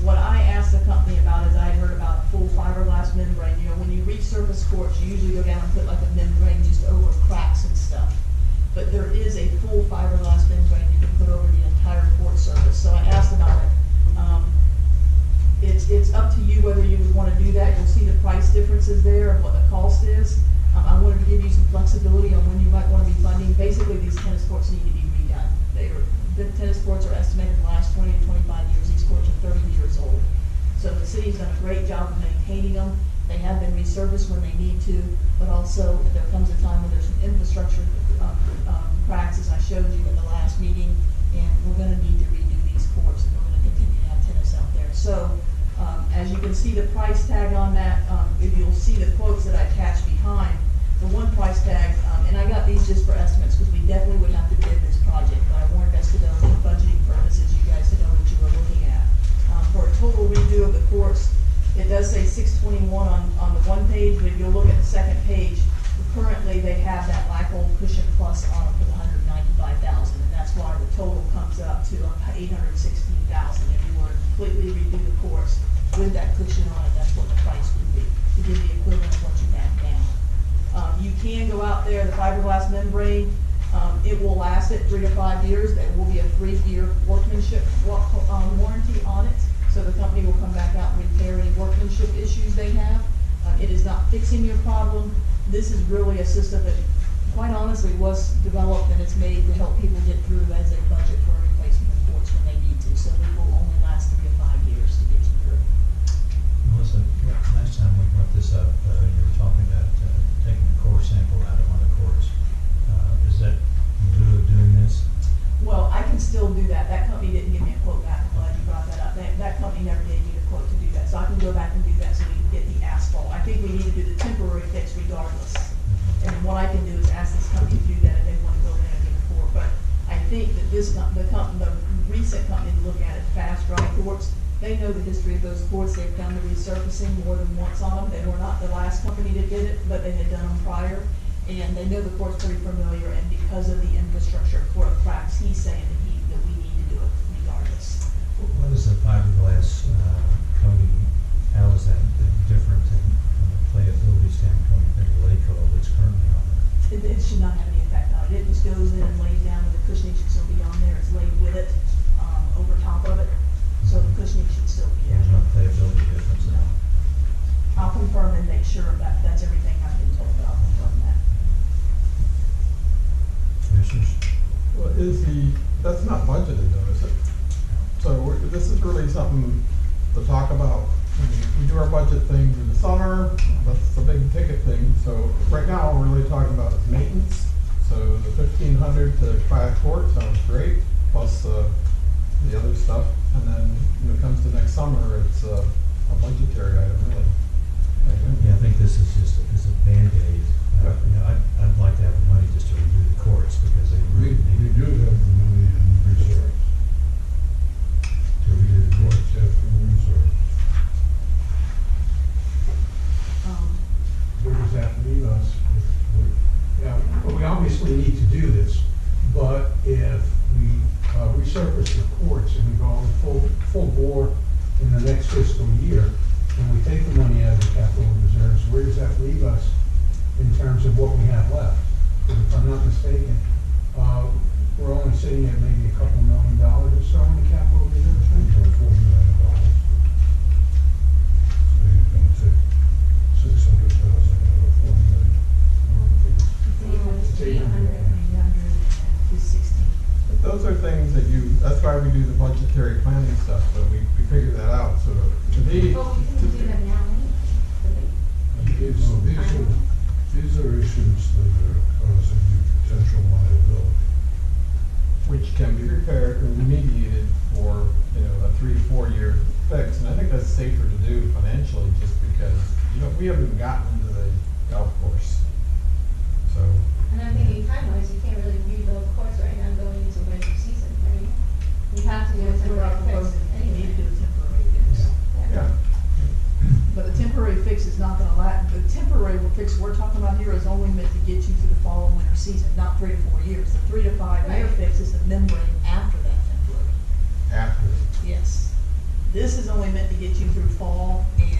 what I asked the company about is I heard about a full fiberglass membrane. You know, when you resurface courts, you usually go down and put like a membrane just over cracks and stuff. But there is a full fiberglass membrane you can put over the entire court surface. So I asked about it. It's up to you whether you would want to do that. You'll see the price differences there of what the cost is. I wanted to give you some flexibility on when you might want to be funding. Basically, these tennis courts need to be redone. The tennis courts are estimated to last 20 to 25 years. These courts are 30 years old. So the city's done a great job of maintaining them. They have been resurfaced when they need to, but also there comes a time when there's some infrastructure cracks, as I showed you at the last meeting, and we're going to need to redo these courts, and we're going to continue to have tennis out there. So as you can see the price tag on that, if you'll see the quotes that I attached behind, the one price tag, and I got these just for estimates because we definitely would have to bid this project, but I wanted us to know for budgeting purposes, you guys to know what you were looking at. For a total redo of the courts, it does say $621 on the one page, but if you'll look at the second page, currently they have that Lacol Cushion Plus on them for the $195,000, and that's why the total comes up to $816,000. If you were to completely redo the courts with that cushion on it, that's what the price would be, to give the equivalent of what you have now. You can go out there, the fiberglass membrane, it will last it 3 to 5 years. There will be a 3-year workmanship warranty on it. So the company will come back out and repair any workmanship issues they have. It is not fixing your problem. This is really a system that, quite honestly, was developed and it's made to help people get through as they budget for a replacement of courts when they need to. So look at it fast, right? Courts, they know the history of those courts. They've done the resurfacing more than once on them. They were not the last company to get it, but they had done them prior. And they know the court's pretty familiar, and because of the infrastructure for cracks, he's saying that we need to do it regardless. What is the fiberglass coating, how is that different from a playability standpoint than the Laco that's currently on there? It should not have any effect on it. It just goes in and lays down, and the cushioning should still be on there. It's laid with it, over top of it, so the cushioning should still be there. There's no playability difference now. I'll confirm and make sure that that's everything I've been told, but I'll confirm that. Commissioners? Well, that's not budgeted though, is it? So this is really something to talk about. We do our budget things in the summer, that's the big ticket thing. So right now, we're really talking about is maintenance. So the 1,500 to Kayak Court sounds great, plus the other stuff. And then when it comes to next summer, it's a budgetary item, really. Yeah, I think this is just a Band-Aid. I'd like to have the money just to redo the courts because they We really need do have the money in reserve. to redo the courts. Courts have in reserve. Where does that leave us? Yeah, but we obviously need to do this, but if we resurface the courts and we go full bore in the next fiscal year, and we take the money out of the capital reserves, where does that leave us in terms of what we have left? Because if I'm not mistaken, we're only sitting at maybe a couple $1 million or so in the capital reserves. About $4 million. So you're gonna take 600,000 out of 4 million. It's 800. But those are things that that's why we do the budgetary planning stuff, so we figure that out, so to me. Well, we can do that now, anyway. These are issues that are causing you potential liability. Which can be repaired or remediated for, a 3 to 4 year fix. And I think that's safer to do financially just because, we haven't even gotten into the golf course. So, And I'm thinking time-wise, you can't really rebuild courts right now going into winter season, right? You have to do a temporary fix You need to do anyway. a temporary fix. yeah. But the temporary fix is not gonna last, the temporary fix we're talking about here is only meant to get you through the fall and winter season, not 3 to 4 years. The 3 to 5 year Right. fix is the membrane after that temporary. After. Yes. This is only meant to get you through fall and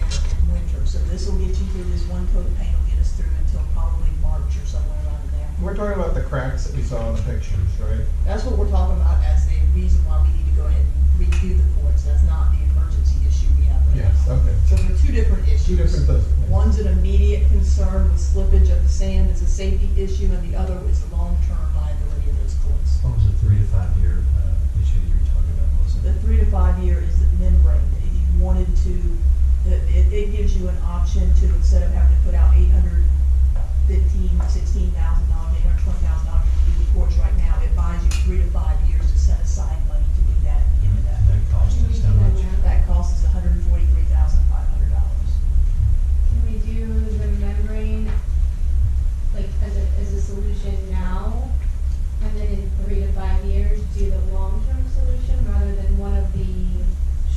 winter, so this will get you through, this one coat of paint will get us through until probably March or somewhere around in there. We're talking about the cracks that we saw in the pictures, right? That's what we're talking about as the reason why we need to go ahead and redo the courts. That's not the emergency issue we have right Yes, now. okay. So there are two different issues. Two different things. One's an immediate concern with slippage of the sand, it's a safety issue, and the other is the long-term liability of those courts. What was the 3 to 5 year issue that you were talking about, Melissa? The 3 to 5 year is the membrane. If you wanted to, it gives you an option to, instead of having to put out $816,000, $820,000 to do the courts right now, it buys you 3 to 5 years to set aside money to do that at the end of that. And that cost us how much? That cost is $143,500. Can we do the membrane, like, as a solution now? And then in 3 to 5 years, do the long-term solution rather than one of the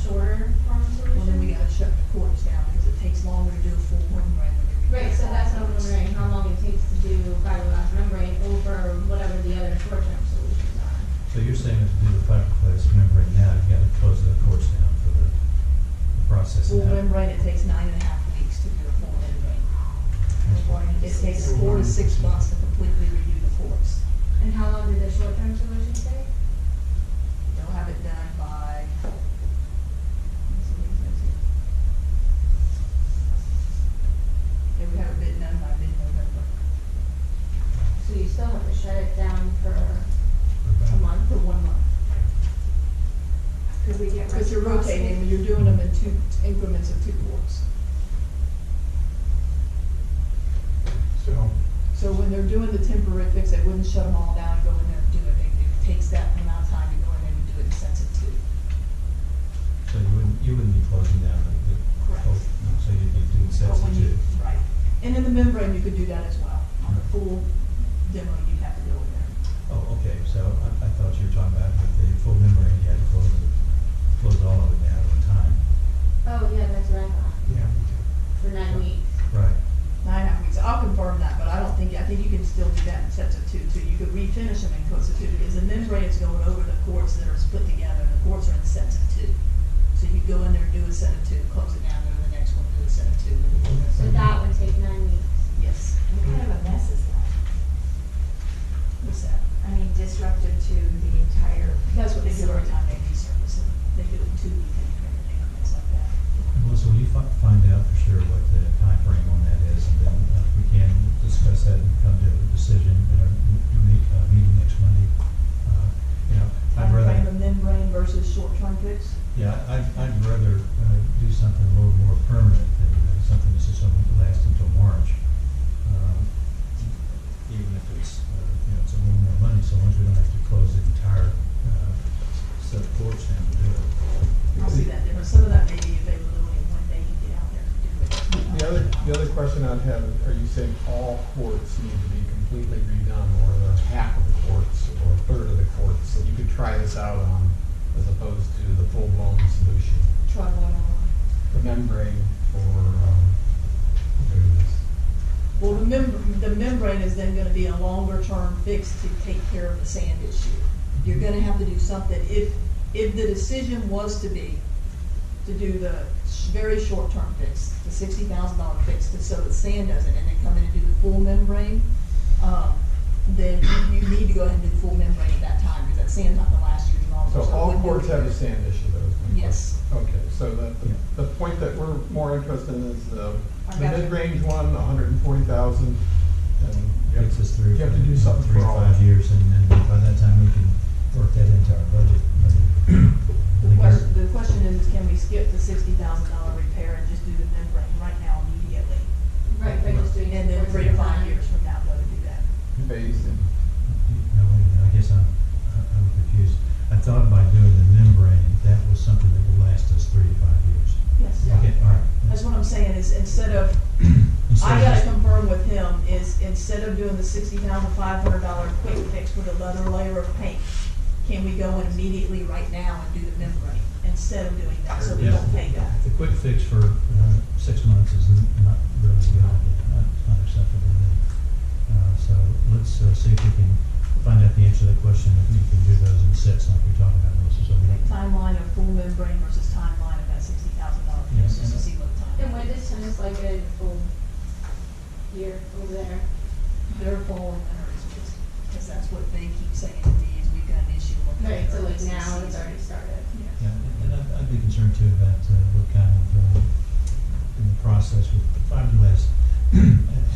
shorter-term solutions? Well, then we gotta shut the courts down because it takes longer to do a full membrane when you Right, so that's what I'm wondering, how long it takes to do fiberglass membrane over whatever the other short-term solutions are. So you're saying that to do the fiberglass membrane now, you gotta close the courts down for the process. Full now. membrane, it takes 9.5 weeks to do a full membrane. It takes 4 to 6 months to completely redo the courts. And how long did the short-term solution take? They'll have it done by. They would have it been done by mid-November. So you still have to shut it down for a month? For 1 month. Could we get Because you're reciprocity? rotating, you're doing them in 2 increments of 2 courts. So when they're doing the temporary fix, they wouldn't shut them all down and go in there and do it. It takes that amount of time to go in there and do it in sets of 2. So you wouldn't be closing down the Correct. so you'd be doing sets But of when you- 2. Right. And in the membrane, you could do that as well. On the full demo, you'd have to go in there. Oh, okay, so I thought you were talking about with the full membrane, you had to close it. short-term fix? Yeah, I'd rather do something a little more permanent than something that's just going to last until March. Even if it's, it's a little more money, so long as we don't have to close the entire set of courts down to do it. I'll see that difference. Some of that may be availability of when they can get out there to do it. The other question I'd have, are you saying all courts need to be completely redone, or half of the courts, or a third of the courts, that you could try this out on, as opposed to the full-blown solution? Try one on. The membrane for, Well, the membrane is then gonna be a longer-term fix to take care of the sand issue. You're gonna have to do something, if the decision was to be, to do the very short-term fix, the $60,000 fix, so that sand doesn't, and then come in and do the full membrane, then you need to go ahead and do the full membrane at that time, because that sand's not gonna last you any longer. so it all wouldn't do courts it. have a sand issue, though? is my Yes. question. Okay, so the point that we're more interested in is the I got you. mid-range one, 140,000, and Gets us through. you have to do something 3 for to all. 5 years, and then by that time we can work that into our budget. The question is, can we skip the $60,000 repair and just do the membrane right now immediately? Right, by just doing. And then sports 3 to 5 time. years from now, go to do that. Phased in. No, wait a minute, I guess I'm confused. I thought by doing the membrane, that was something that would last us 3 to 5 years. Yes. Okay, all right. That's what I'm saying, is instead of, I gotta confirm with him, is instead of doing the $60,500 quick fix with another layer of paint, can we go in immediately right now and do the membrane, instead of doing that, so we Yeah. don't pay that? The quick fix for 6 months is not really good, not acceptable. So let's see if we can find out the answer to that question, if we can do those in sets like we're talking about, Melissa. So we Like timeline of full membrane versus timeline of that $60,000 fix, just to see what the And time when does tennis like a full year over there? Their fall and winter is just, because that's what they keep saying to me, is we've got an issue with. Right, so like the now it's season. already started. Yeah, and I'd be concerned too about what kind of, in the process with fiberglass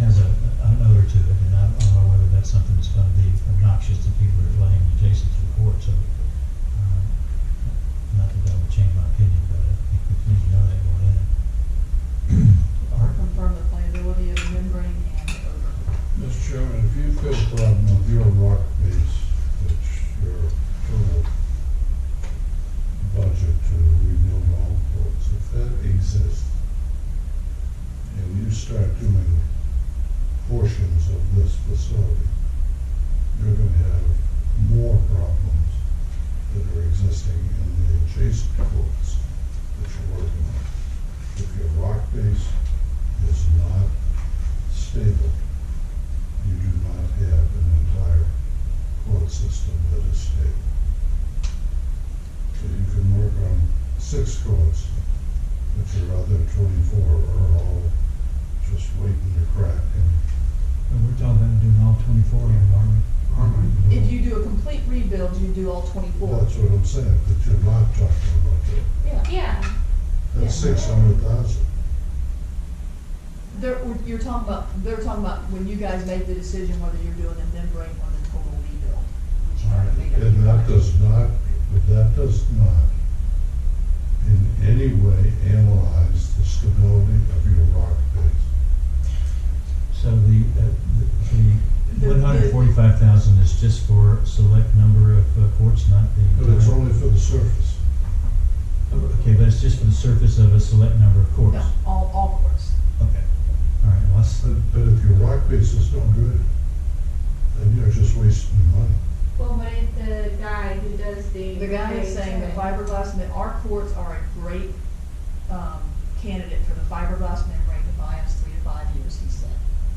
has an odor to it, and I don't know whether that's something that's gonna be obnoxious to people that are laying adjacent to the court, so, not that that would change my opinion, but I think we need to know that going in. Or confirm the playability of the membrane and the odor. Mr. Chairman, if you could, with your rock base, which your total budget to rebuild all courts, if that exists, and you start doing portions of this facility, you're gonna have more problems that are existing in the adjacent courts that you're working on. If your rock base is not stable, you do not have an entire court system that is stable. So you can work on 6 courts, but your other 24 are all just waiting to crack. And we're talking about doing all 24 of them, aren't we? If you do a complete rebuild, you do all 24. That's what I'm saying, but you're not talking about that. Yeah. Yeah. That's 600,000. They're talking about when you guys make the decision whether you're doing the membrane or the total rebuild, which you already made up. And that does not in any way analyze the stability of your rock base. So the 145,000 is just for a select number of courts, not the. But it's entire- only for the surface. Okay, but it's just for the surface of a select number of courts? No, all courts. Okay, all right, well, But if your rock base is no good, then you're just wasting money. Well, what if the guy who does the. The guy is saying the fiberglass, our courts are a great candidate for the fiberglass membrane to buy us 3 to 5 years, he said.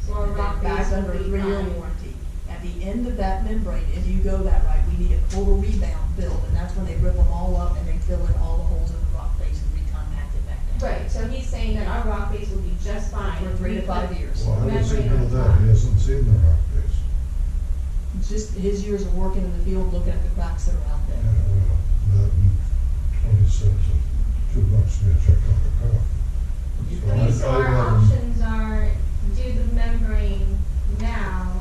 So a rock Back base under a would be 3-year fine. warranty. At the end of that membrane, if you go that right, we need a total rebound build, and that's when they rip them all up and they fill in all the holes in the rock face and recompact it back down. Right, so he's saying that our rock base will be just fine. For 3 to 5 years. Well, how does he Membrane know on that? top. He hasn't seen the rock base. It's just his years of working in the field, looking at the cracks that are out there. Yeah, well, that and 20 cents and $2 to get checked out the car. Okay, so our options are do the membrane now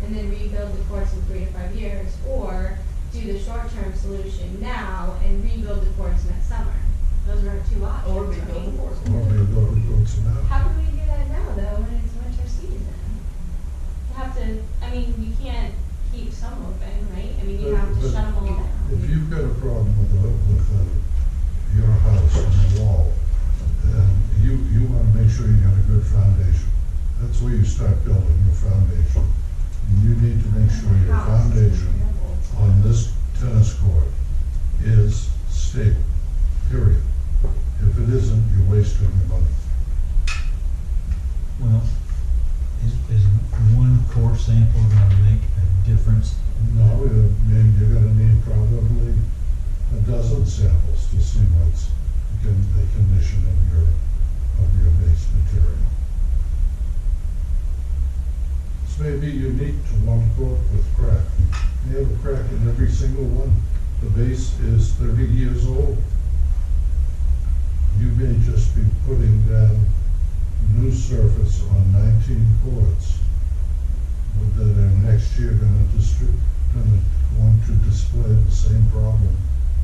and then rebuild the courts in 3 to 5 years, or do the short-term solution now and rebuild the courts two options, Or rebuild the course. Or rebuild the courts now. How can we do that now, though, when it's winter season? You have to, I mean, you can't keep some open, right? I mean, you have to But shut them all down. If you've got a problem with your house and the wall, then you wanna make sure you got a good foundation. That's where you start building your foundation. And you need to make sure your foundation on this tennis court is stable, period. If it isn't, you're wasting your money. Well, is one core sample gonna make a difference? No, I mean, you're gonna need probably a dozen samples to see what's the condition of your base material. This may be unique to one court with crack. You have a crack in every single one. The base is 30 years old. You may just be putting down new surface on 19 courts that are next year gonna want to display the same problem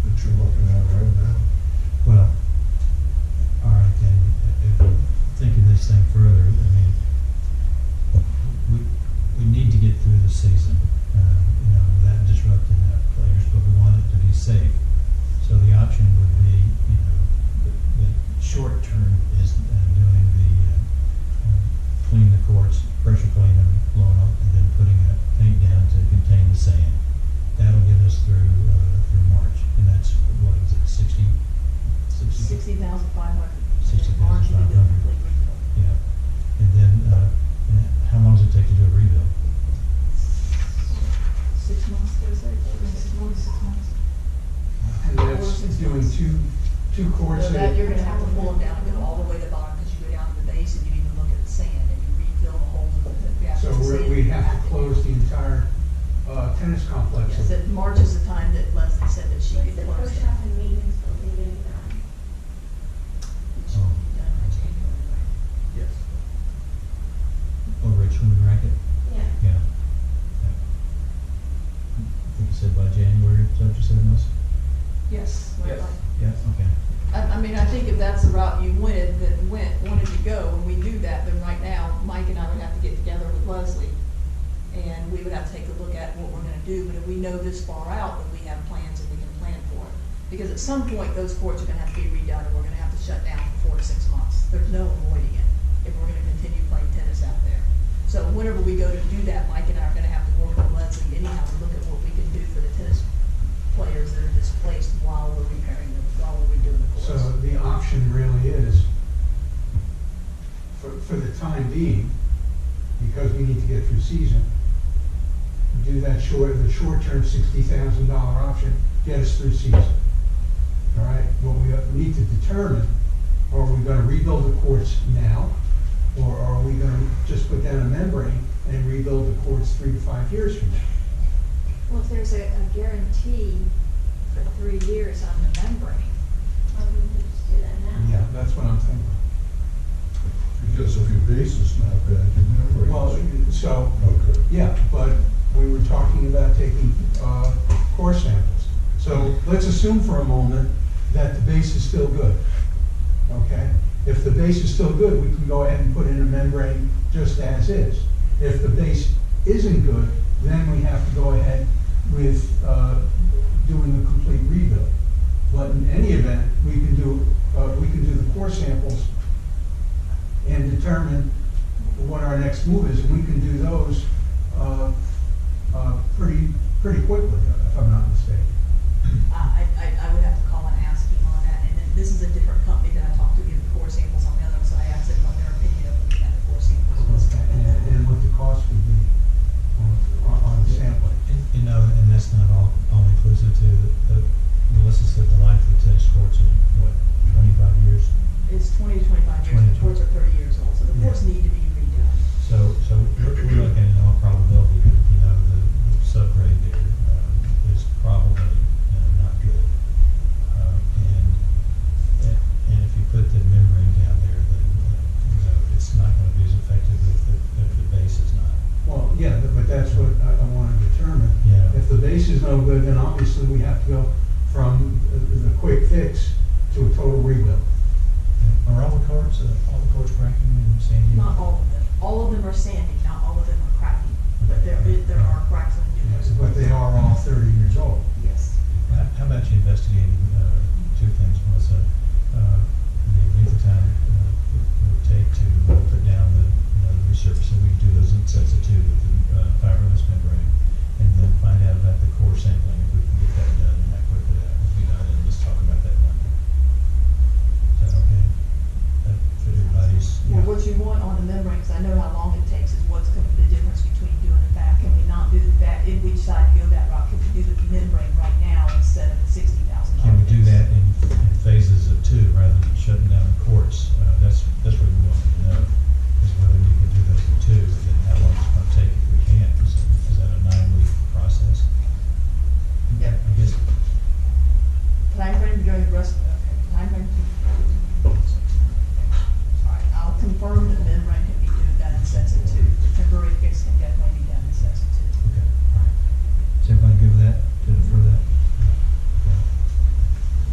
that you're looking at right now. Well, all right, then, if thinking this thing further, I mean, we need to get through the season, without disrupting the players, but we want it to be safe. So the option would be, the short term is doing the, clean the courts, pressure clean them, blowing up, and then putting a paint down to contain the sand. That'll get us through March, and that's, what is it, 60? 60,500. 60,500. March, you do a complete rebuild. Yeah, and then, how long does it take to do a rebuild? 6 months, they say, 4 to 6 months. And that's doing two courts. So that, you're gonna have to pull them down and go all the way to the bottom, because you go down to the base and you need to look at the sand, and you refill the holes in the So we have to close the entire tennis complex. Yes, that March is the time that Leslie said that she What's could the close first it. half and maintenance building getting done? It should be done by January, right? Yes. Over at swimming racket? Yeah. Yeah. I think you said by January, is that what you said, Melissa? Yes. Yes. Yeah, okay. I mean, I think if that's the route you wanted to go, and we knew that, then right now, Mike and I would have to get together with Leslie, and we would have to take a look at what we're gonna do, but if we know this far out, then we have plans and we can plan for it. Because at some point, those courts are gonna have to be redone, and we're gonna have to shut down for 4 to 6 months. There's no avoiding it, if we're gonna continue playing tennis out there. So whenever we go to do that, Mike and I are gonna have to work with Leslie anyhow to look at what we can do for the tennis players that are displaced while we're repairing them, while we're redoing the courts. So the option really is, for the time being, because we need to get through season, do the short-term $60,000 option, get us through season. All right, what we need to determine, are we gonna rebuild the courts now, or are we gonna just put down a membrane and rebuild the courts 3 to 5 years from now? Well, if there's a guarantee for 3 years on the membrane, Why wouldn't we just do that now? Yeah, that's what I'm thinking. Because if your base is not bad, your memory Well, is so, no good. yeah, but we were talking about taking core samples. So let's assume for a moment that the base is still good, okay? If the base is still good, we can go ahead and put in a membrane just as is. If the base isn't good, then we have to go ahead with doing a complete rebuild. But in any event, we can do the core samples and determine what our next move is, and we can do those pretty quickly, if I'm not mistaken. I would have to call and ask him on that, and then this is a different company that I talked to, give the core samples on the other one, so I asked them what their opinion of looking at the core samples was. And what the cost would be on sampling. And that's not all inclusive to Melissa said the life of the tennis courts are, what, 25 years? It's 20 to 25 years, the courts are 30 years old, so the courts need to be redone. So we're looking at in all probability, the subgrade there is probably not good. And if you put the membrane down there, then it's not going to be as effective if the base is not. Well, yeah, but that's what I want to determine. Yeah. If the base is no good, then obviously we have to go from the quick fix to a total rebuild. courts, all the courts cracking and sanding? Not all of them. All of them are sandy, not all of them are cracking, but there are cracks on the Yes, new but they are all 30 years old. Yes. How about you investigating, two things, Melissa? The length of time it would take to put down the resurfacing, we do those in sets of two with the fiberglass membrane, and then find out about the core sampling, if we can get that done, and how quickly that will be done, and let's talk about that Monday. Is that okay? That fit everybody's? Well, what you want on the membrane, because I know how long it takes, is what's going to be the difference between doing the back. Can we not do the back, if we decide to go that route, can we do the membrane right now instead of the $60,000? Can we do that in phases of two, rather than shutting down the courts? That's what we want to know, is whether we can do those in two, and then how long it's going to take if we can. Is that a 9-week process? Yeah. I guess, Time frame during the rest, okay, time frame. All right, I'll confirm that the membrane can be done in sets of two. Temporary fix can definitely be done in sets of two. okay, all right. Is everybody good with that, to defer that? Okay.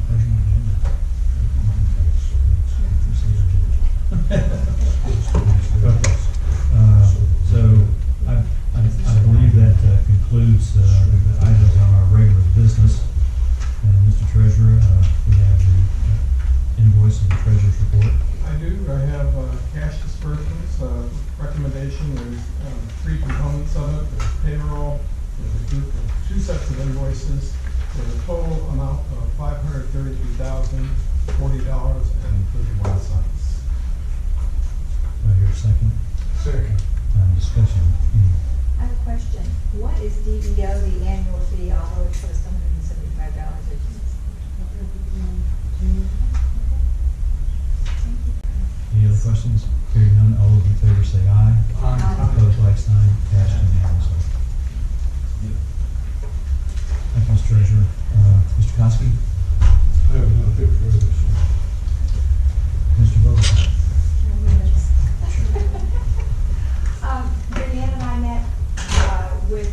Where's your agenda? Okay, so I believe that concludes the items on our regular business. And Mr. Treasurer, we have the invoice and the treasurer's report. I do. I have cash disbursements. Recommendation, there's 3 components of it. There's payroll, there's a group of 2 sets of invoices with a total amount of $532,040.31. Do I hear a second? Second. Discussion. I have a question. What is DBO, the annual fee, although it costs $175 a Any other questions? Hearing none, all those in favor say aye. Aye. Opposed, like sign, passed unanimously. Thank you, Mr. Treasurer. Mr. Kosky? I have nothing further, sir. Mr. Vogelsong? Brianna and I met with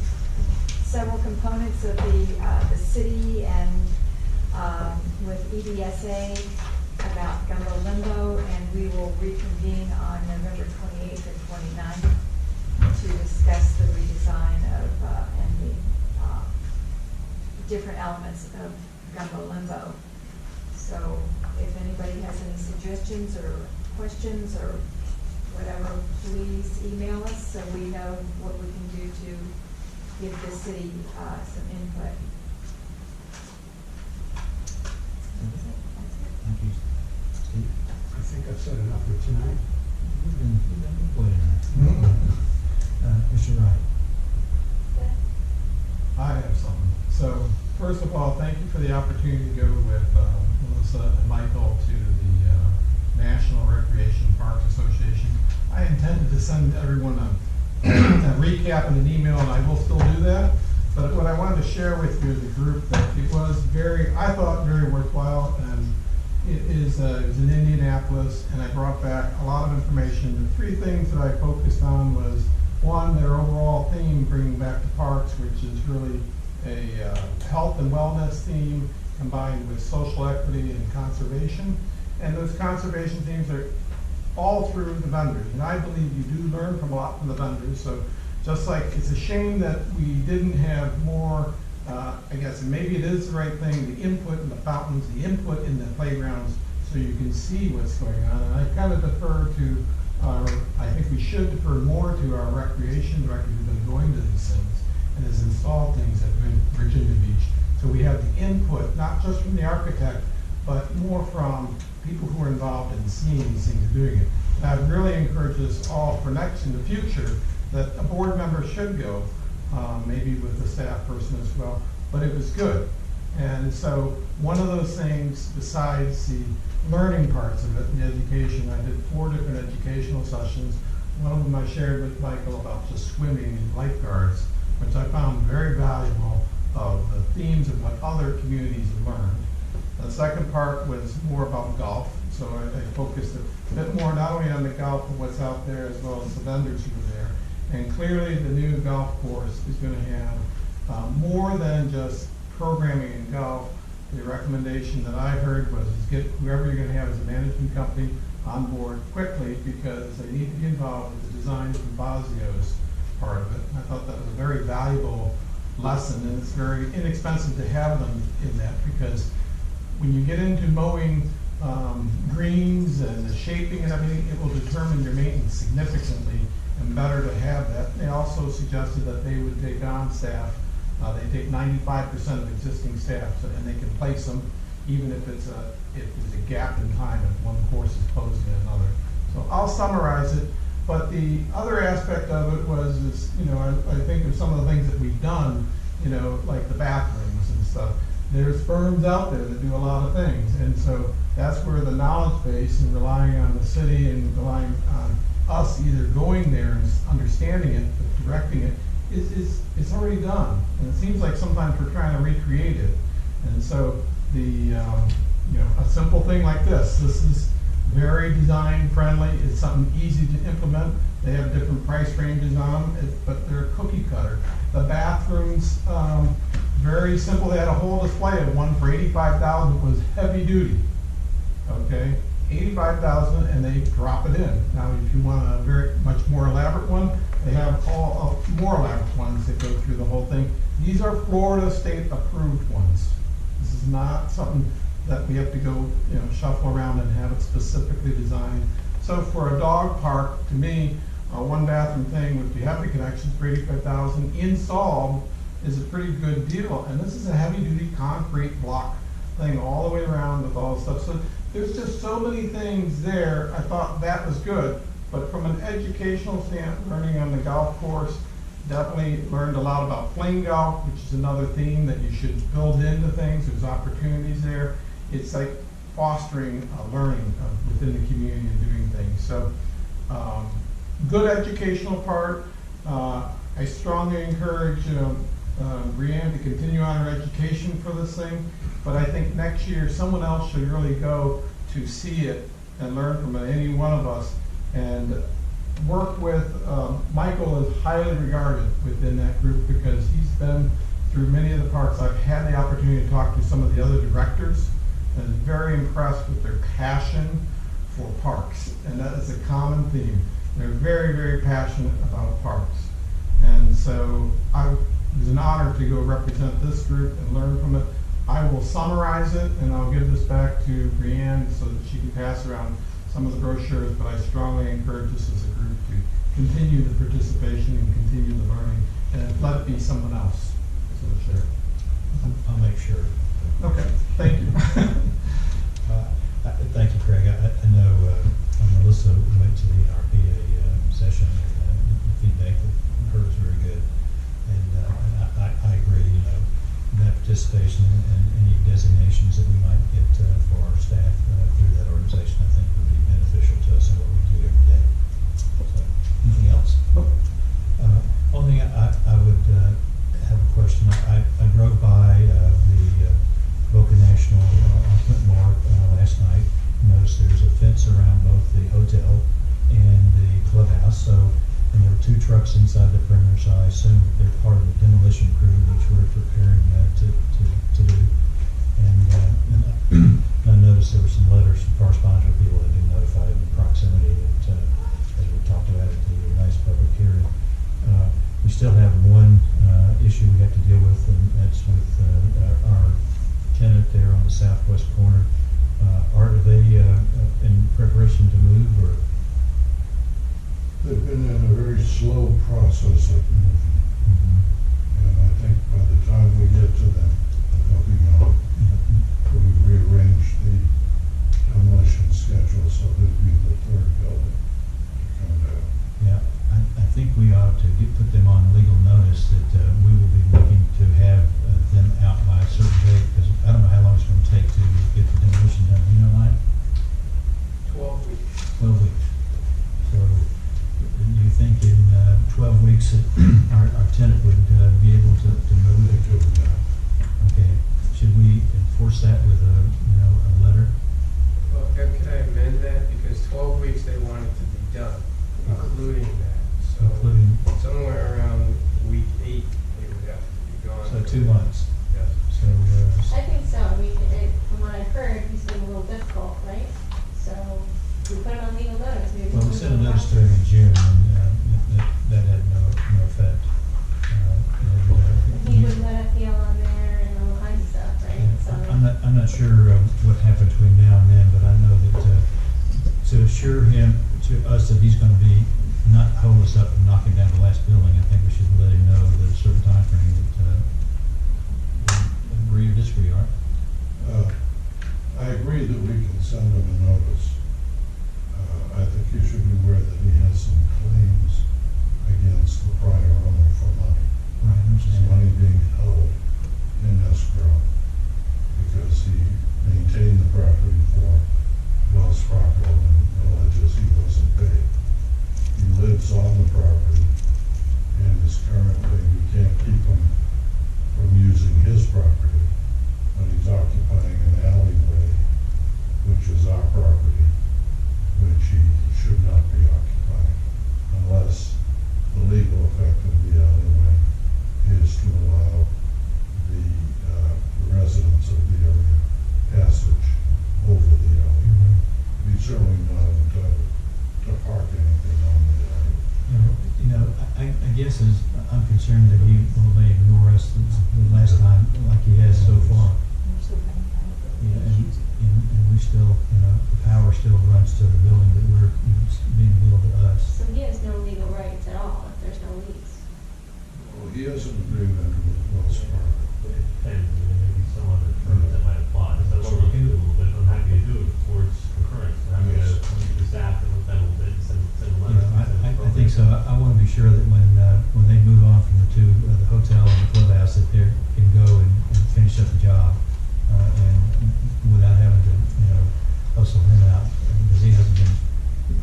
several components of the city and with EDSA about Gumbo Limbo, and we will reconvene on November 28th and 29th to discuss the redesign of and the different elements of Gumbo Limbo. So if anybody has any suggestions or questions or whatever, please email us so we know what we can do to give the city some input. Thank you. Steve? I think I've said enough for tonight. You've been good tonight. Mr. Wright? I have something. So, first of all, thank you for the opportunity to go with Melissa and Michael to the National Recreation Parks Association. I intended to send everyone a recap in an email, and I will still do that. But what I wanted to share with you, the group, that it was I thought very worthwhile, and it was in Indianapolis, and I brought back a lot of information. The 3 things that I focused on was, 1, their overall theme, bringing back the parks, which is really a health and wellness theme combined with social equity and conservation. And those conservation themes are all through the vendors. And I believe you do learn from a lot from the vendors. So just like it's a shame that we didn't have more, I guess maybe it is the right thing, the input in the fountains, the input in the playgrounds, so you can see what's going on. And I kind of defer to I think we should defer more to our recreation director who's been going to these things and has installed things at Virginia Beach. So we have the input, not just from the architect, but more from people who are involved in seeing these things and doing it. And I'd really encourage us all for next in the future that a board member should go, maybe with a staff person as well, but it was good. And so one of those things, besides the learning parts of it in education, I did 4 different educational sessions. One of them I shared with Michael about just swimming and lifeguards, which I found very valuable of the themes of what other communities have learned. The second part was more about golf, so I focused a bit more not only on the golf and what's out there as well as the vendors who were there. And clearly the new golf course is going to have more than just programming in golf. the recommendation that I heard was get whoever you're gonna have as a management company on board quickly, because they need to be involved with the design from Bazio's part of it. And I thought that was a very valuable lesson, and it's very inexpensive to have them in that, because when you get into mowing greens and the shaping and everything, it will determine your maintenance significantly, and better to have that. They also suggested that they would take on staff. They take 95% of existing staff, and they can place them even if it's a gap in time if one course is closed in another. So I'll summarize it, but the other aspect of it was, I think of some of the things that we've done, like the bathrooms and stuff. There's firms out there that do a lot of things, and so that's where the knowledge base and relying on the city and relying on us either going there and understanding it, but directing it, it's already done. And it seems like sometimes we're trying to recreate it. And so a simple thing like this is very design friendly. It's something easy to implement. They have different price ranges on them, but they're cookie cutter. The bathrooms, very simple. They had a whole display of one for $85,000. It was heavy duty. Okay, $85,000, and they drop it in. Now, if you want a very much more elaborate one, they have all more elaborate ones that go through the whole thing. These are Florida State approved ones. This is not something that we have to go, shuffle around and have it specifically designed. So for a dog park, to me, a one bathroom thing with the HEPA connections for $85,000 installed is a pretty good deal. And this is a heavy duty concrete block thing all the way around with all the stuff. So there's just so many things there. I thought that was good, but from an educational standpoint, learning on the golf course, definitely learned a lot about playing golf, which is another theme that you should build into things. There's opportunities there. It's like fostering learning within the community and doing things. So good educational part. I strongly encourage Brianne to continue on her education for this thing, but I think next year someone else should really go to see it and learn from any one of us, and work with, Michael is highly regarded within that group because he's been through many of the parks. I've had the opportunity to talk to some of the other directors, and very impressed with their passion for parks, and that is a common theme. They're very, very passionate about parks. And so it was an honor to go represent this group and learn from it. I will summarize it, and I'll give this back to Brianne so that she can pass around some of the brochures, but I strongly encourage us as a group to continue the participation and continue the learning, and let it be someone else. So share. I'll make sure. Okay, thank you. Thank you, Craig. I know Melissa went to the NRPA session, and the feedback that her was very good. And I agree, that participation and any designations that we might get for our staff through that organization, I think would be beneficial to us in what we do every day. So, anything else? Only thing I would have a question. I drove by the Boca National Whitmore last night. Noticed there's a fence around both the hotel and the clubhouse. So, and there were 2 trucks inside the perimeter. So I assume they're part of the demolition crew, which we're preparing to do. And I noticed there were some letters from correspondence where people had been notified in the proximity that, as we talked about at the last public hearing. We still have one issue we have to deal with, and that's with our tenant there on the southwest corner. Are they in preparation to move, or? They've been in a very slow process of moving. And I think by the time we get to them, they'll be gone. We've rearranged the demolition schedule so there'll be the 3rd building to come down. Yeah, I think we ought to put them on legal notice that we will be looking to have them out by a certain date, because I don't know how long it's going to take to get the demolition done. You know, Mike? 12 weeks. 12 weeks. So, do you think in 12 weeks that our tenant would be able to move? Okay. Should we enforce that with a letter? Well, can I amend that? Because 12 weeks they want it to be done, including that. So somewhere around week 8, they would have to be gone. So 2 months. Yes. So. I think so. I mean, assure him, to us, that he's gonna be, not hold us up from knocking down the last building, I think we should let him know that a certain timeframe that, agree or disagree, Art? I agree that we can send him a notice. I think you should be aware that he has some claims against the prior owner for money. Right, I His understand. money being held in escrow because he maintained the property for Wells Fargo and alleges he wasn't paid. He lives on the property and is currently, we can't keep him from using his property, but he's occupying an alleyway, which is our property, which he should not be occupying unless the legal effect of the alleyway is to allow the residents of the area passage over the alleyway. He's certainly not entitled to park anything on the alleyway. You know, I guess is, I'm concerned that he may ignore us the last time, like he has so far. Yeah, and we still, you know, the power still runs to the building that we're, being billed to us. So he has no legal rights at all if there's no lease. Well, he has an agreement with Wells Fargo. And maybe some other terms that might apply. So we'll look into it a little bit, I'm happy to do it towards concurrence. I'm gonna meet the staff and look at it a little bit and send a You letter. know, I think so. I want to be sure that when they move on from the two, the hotel and the clubhouse, that they can go and finish up the job, and without having to, you know, hustle him out, because he hasn't been,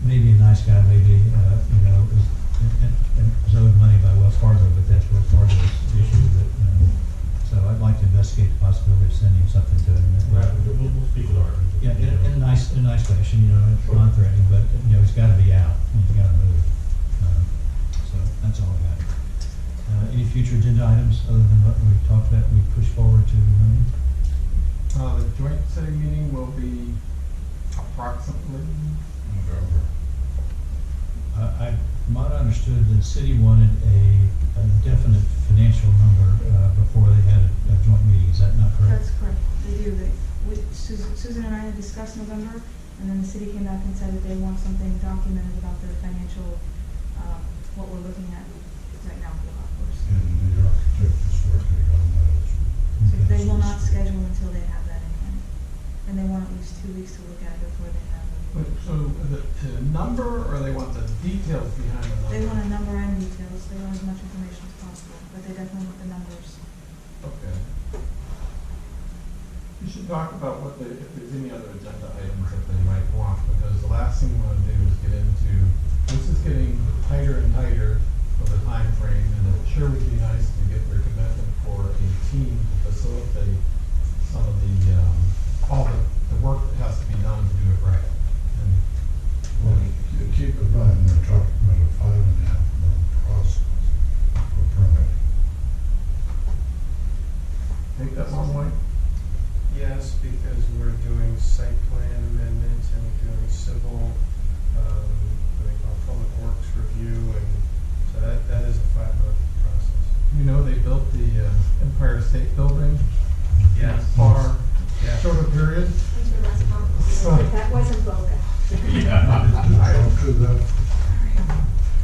maybe a nice guy, maybe, you know, is owed money by Wells Fargo, but that's Wells Fargo's issue, that, so I'd like to investigate the possibility of sending something to him. Right, we'll speak with Art. Yeah, in a nice fashion, you know, non-threatening, but, you know, he's gotta be out, he's gotta move. So, that's all I got. Any future agenda items, other than what we've talked about, we push forward to, The joint city meeting will be approximately November. I might have understood that the city wanted a definite financial number, before they had a joint meeting, is that not correct? That's correct, they do. Susan and I had discussed November, and then the city came back and said that they want something documented about their financial, what we're looking at right now for the golf course. And the architect is working on that as well. So they will not schedule until they have that in hand. And they want at least 2 weeks to look at it before they have it. So the number, or they want the details behind the number? They want a number and details, they want as much information as possible, but they definitely want the numbers. Okay. You should talk about if there's any other agenda items that they might want, because the last thing we want to do is get into, this is getting tighter and tighter for the time frame, and it sure would be nice to get their commitment for a team to facilitate some of all the work that has to be done to do it right. And Well, you keep in mind, they're talking about a $5.5 million process for permitting. take that long way. Yes, because we're doing site plan amendments and we're doing civil, what they call public works review, and so that is a 5-month process. You know, they built the Empire State Building in a Yes. far, Yeah. shorter period. These are less complicated. That wasn't Boca. I don't do that.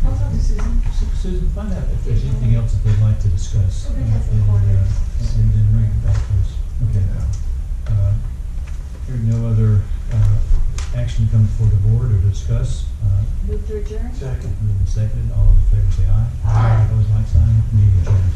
I'll talk to Susan. Susan, find out if there's anything else that they'd like to discuss. Okay, and that's important. then bring it back to us. Okay. Hearing no other action come before the board or discuss, Move to adjourn? moved and seconded, all those in favor say aye. Aye. Opposed, like sign, meeting adjourned.